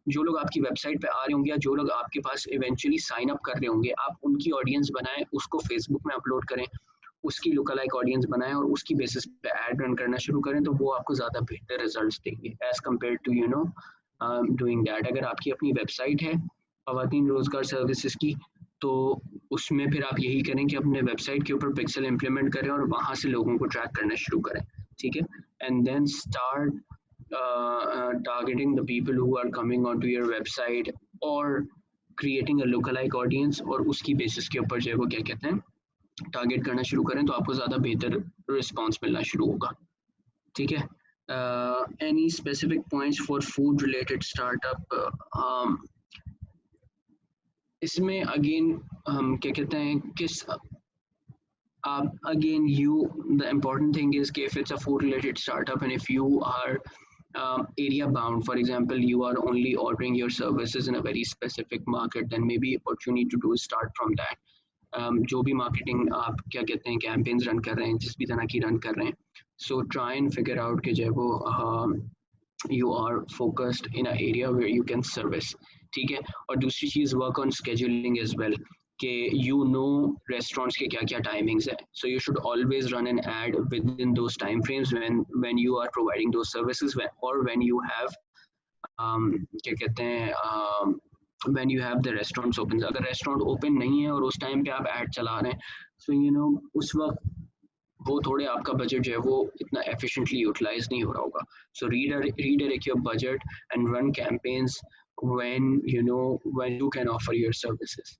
जो लोग आपकी वेबसाइट पे आ रहे होंगे या जो लोग आपके पास इवेंचुअली साइन अप कर रहे होंगे, आप उनकी ऑडियंस बनाएं, उसको फेसबुक में अपलोड करें, उसकी लुक अलाइक ऑडियंस बनाएं और उसकी बेसिस पे ऐड रन करना शुरू करें. तो वो आपको ज़्यादा बेहतर रिजल्ट्स देंगे as compare to you know doing that. अगर आपकी अपनी वेबसाइट है खवातीन रोजगार सर्विसेज की, तो उसमें फिर आप यही करें कि अपने वेबसाइट के ऊपर पिक्सल इंप्लीमेंट करें और वहाँ से लोगों को ट्रैक करना शुरू करें, ठीक है. And then start targeting the people who are coming onto your website or creating a lookalike audience, और उसकी बेसिस के ऊपर जो है वो क्या कहते हैं टारगेट करना शुरू करें, तो आपको ज़्यादा बेहतर रिस्पॉन्स मिलना शुरू होगा, ठीक है. Any specific points for food related startup? इसमें again हम क्या कहते हैं किस again the important thing is if it's a food related startup and if you are area bound, for example you are only ordering your services in a very specific market, then maybe what you need to do is start from that. जो भी marketing आप क्या कहते हैं campaigns run कर रहे हैं, जिस भी तरह की रन कर रहे हैं, so try and figure out कि जो है वो you are focused in an area where you can service. ठीक है, और दूसरी चीज़ work on scheduling as well, कि you know restaurants के क्या क्या timings है, so you should always run an ad within those time frames when you are providing those services, or when you have क्या कहते हैं when you have the restaurants open. अगर restaurant open नहीं है और उस time पे आप ad चला रहे हैं, so you know उस वक्त वो थोड़े आपका बजट जो है वो इतना एफिशिएंटली यूटिलाइज नहीं हो रहा होगा. सो redirect your budget and run campaigns when you can offer your services.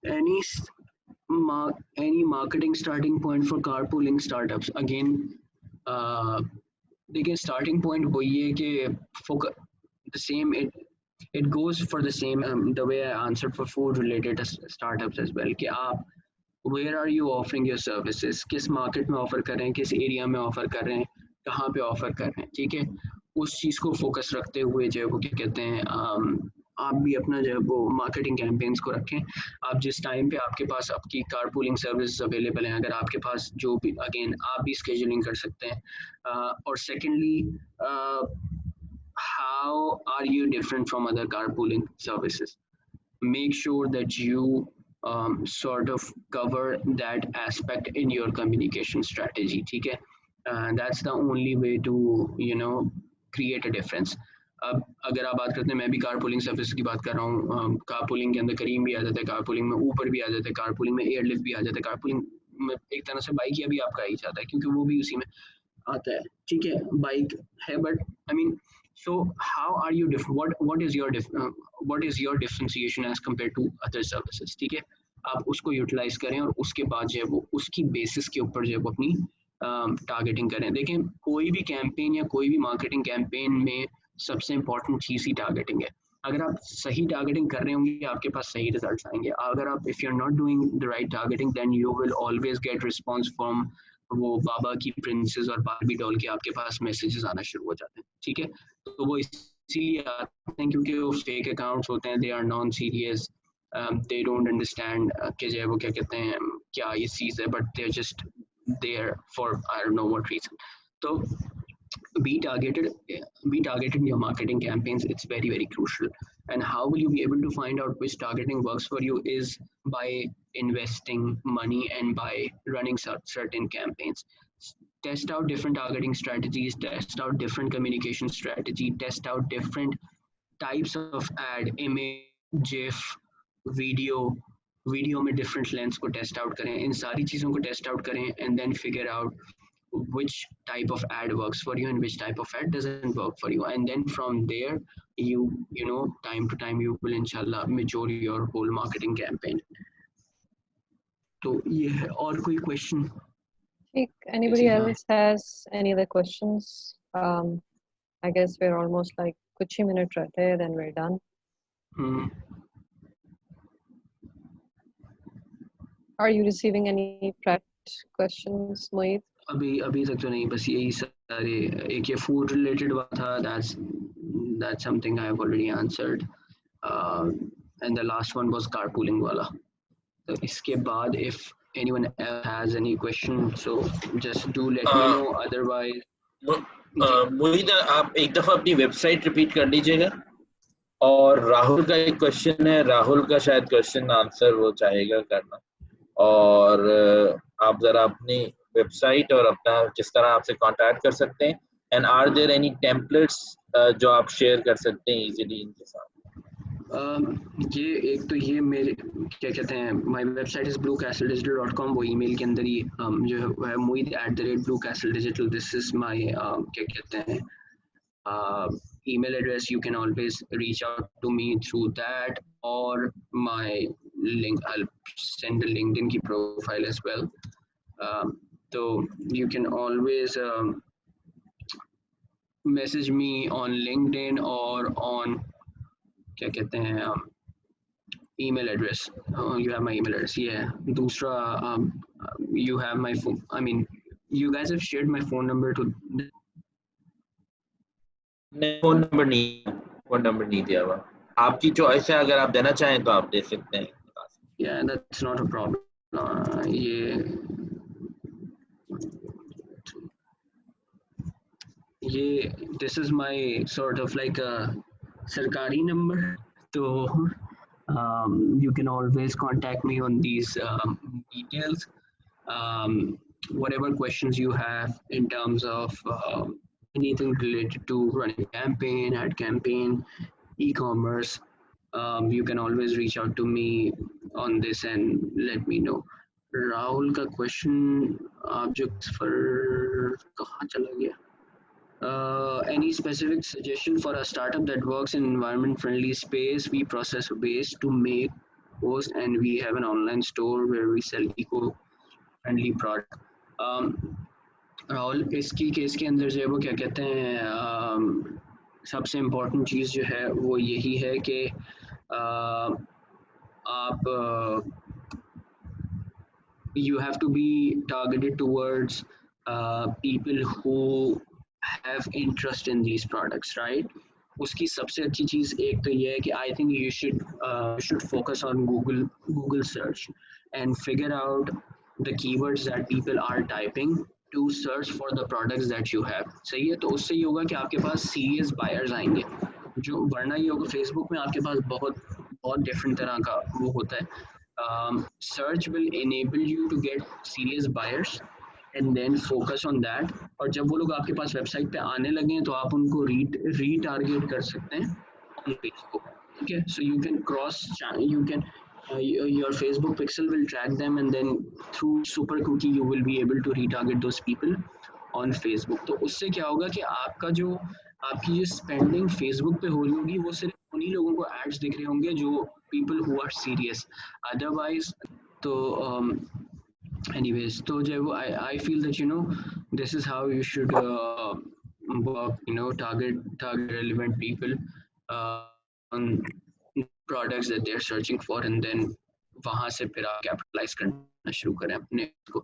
any any marketing starting point for carpooling startups? Again देखिए starting point वही है कि the same it goes for the same the way I answered for food related startups as well, कि आप where are you offering your services, किस market में offer कर रहे हैं, किस एरिया में ऑफर कर रहे हैं, कहाँ पे ऑफर कर रहे हैं. ठीक है, उस चीज़ को फोकस रखते हुए जो है वो क्या कहते हैं आप भी अपना जो है वो मार्केटिंग कैंपेन्स को रखें. आप जिस टाइम पे आपके पास आपकी कारपूलिंग सर्विस अवेलेबल हैं, अगर आपके पास जो भी अगेन आप भी स्केजुलिंग कर सकते हैं. और secondly how are you different from other carpooling services? Make sure that you sort of cover that aspect in your communication strategy. ठीक है, that's the only way to create a difference. अब अगर आप बात करते हैं, मैं भी कार पुलिंग सर्विस की बात कर रहा हूँ, कार पुलिंग के अंदर करीम भी आ जाता है, कार पुलिंग में ऊपर भी आ जाता है, कार पुलिंग में एयरलिफ्ट भी आ जाता है, कार पुलिंग में एक तरह से बाइक या भी आपका ही जाता है क्योंकि वो भी उसी में आता है. ठीक है, बाइक है, but I mean so how are you different, what is your differentiation as compared to other services? ठीक है, आप उसको यूटिलाइज करें और उसके बाद जो है वो उसकी बेसिस के ऊपर जो है वो अपनी टारगेटिंग करें. देखें, कोई भी कैंपेन या कोई भी मार्केटिंग कैंपेन में सबसे इम्पोर्टेंट चीज़ ही टारगेटिंग है. अगर आप सही टारगेटिंग कर रहे होंगे आपके पास सही रिजल्ट आएंगे. अगर आप if you are not doing the right targeting then you will always get response from वो बाबा की प्रिंसेस और बारबी डॉल के आपके पास मैसेजेस आना शुरू हो जाते हैं. ठीक है, तो वो इसीलिए आते हैं क्योंकि वो फेक अकाउंट्स होते हैं, they are non serious, they don't understand कि जो है वो क्या कहते हैं क्या ये चीज़ है, but they are just there for I don't know what reason. तो be targeted in your marketing campaigns. It's very, very crucial. And how will you be able to find out which targeting works for you is by investing money and by running certain campaigns. Test out different targeting strategies, test out different communication strategy, test out different types of ad, image, gif, video में different lens को test out करें, इन सारी चीज़ों को test out करें and then figure out which type of ad works for you and which type of ad doesn't work for you, and then from there you know time to time you will inshallah mature your whole marketing campaign. तो ये है. और कोई question? Anybody else has any other questions? I guess we're almost like कुछ ही minute रहते हैं, then we're done. Are you receiving any questions, Moeed? अभी तक तो नहीं, बस यही सारे. एक ये फूड रिलेटेड बात था, that's something I have already answered, and the last one was carpooling वाला. तो इसके बाद if anyone else has any question so just do let me know, otherwise मोहित आप एक दफा अपनी वेबसाइट रिपीट कर लीजिएगा. और राहुल का एक क्वेश्चन है, राहुल का शायद क्वेश्चन आंसर वो चाहेगा करना, और आप जरा अपनी वेबसाइट और अपना किस तरह आपसे कांटेक्ट कर सकते हैं, and are there any templates जो आप शेयर कर सकते हैं इजीली इनके साथ. ये एक तो ये मेरे क्या कहते हैं माय वेबसाइट इज bluecastledigital.com. वो ईमेल के अंदर ही जो है moeed@bluecastledigital. दिस इज माय क्या कहते हैं email address. You can always reach out to me through that or my link. I'll send the LinkedIn की profile as well. So you can always message me on LinkedIn or on क्या कहते हैं email address. You have my email address. Yeah. दूसरा you have my phone. I mean, you guys have shared my phone number to. Phone number नहीं दिया हुआ। आपकी choice है, अगर आप देना चाहें तो आप दे सकते हैं। Yeah, that's not a problem. ये this is my sort of like a sarkari number. So you can always contact me on these details. Whatever questions you have in terms of anything related to running campaign, ad campaign, e-commerce, you can always reach out to me on this and let me know. Rahul का question आप जो पर कहाँ चला गया? Any specific suggestion for a startup that works in environment friendly space? We process waste to make post and we have an online store where we sell eco friendly product. Rahul इसकी case के अंदर जो है वो क्या कहते हैं सबसे इम्पोर्टेंट चीज़ जो है वो यही है कि आप you have to be targeted towards people who have interest in these products, right? उसकी सबसे अच्छी चीज़ एक तो ये है कि I think you should focus on Google search and figure out the keywords that people are typing to search for the products that you have. सही है, तो उससे ये होगा कि आपके पास serious buyers आएंगे, जो वरना ये होगा फेसबुक में आपके पास बहुत बहुत डिफरेंट तरह का वो होता है. Search will enable you to get serious buyers and then focus on that. और जब वो लोग आपके पास वेबसाइट पे आने लगे तो आप उनको रीटारगेट कर सकते हैं on Facebook. Okay, so you can you can your Facebook pixel will track them and then through super cookie you will be able to retarget those people on Facebook. तो उससे क्या होगा कि आपकी जो स्पेंडिंग फेसबुक पे हो रही होगी वो सिर्फ उन्हीं लोगों को एड्स दिख रहे होंगे जो people who are serious. Otherwise तो anyways तो जो I feel that this is how you should work, target relevant people on products that they're searching for and then वहां से फिर आप कैपिटलाइज करना शुरू करें अपने को.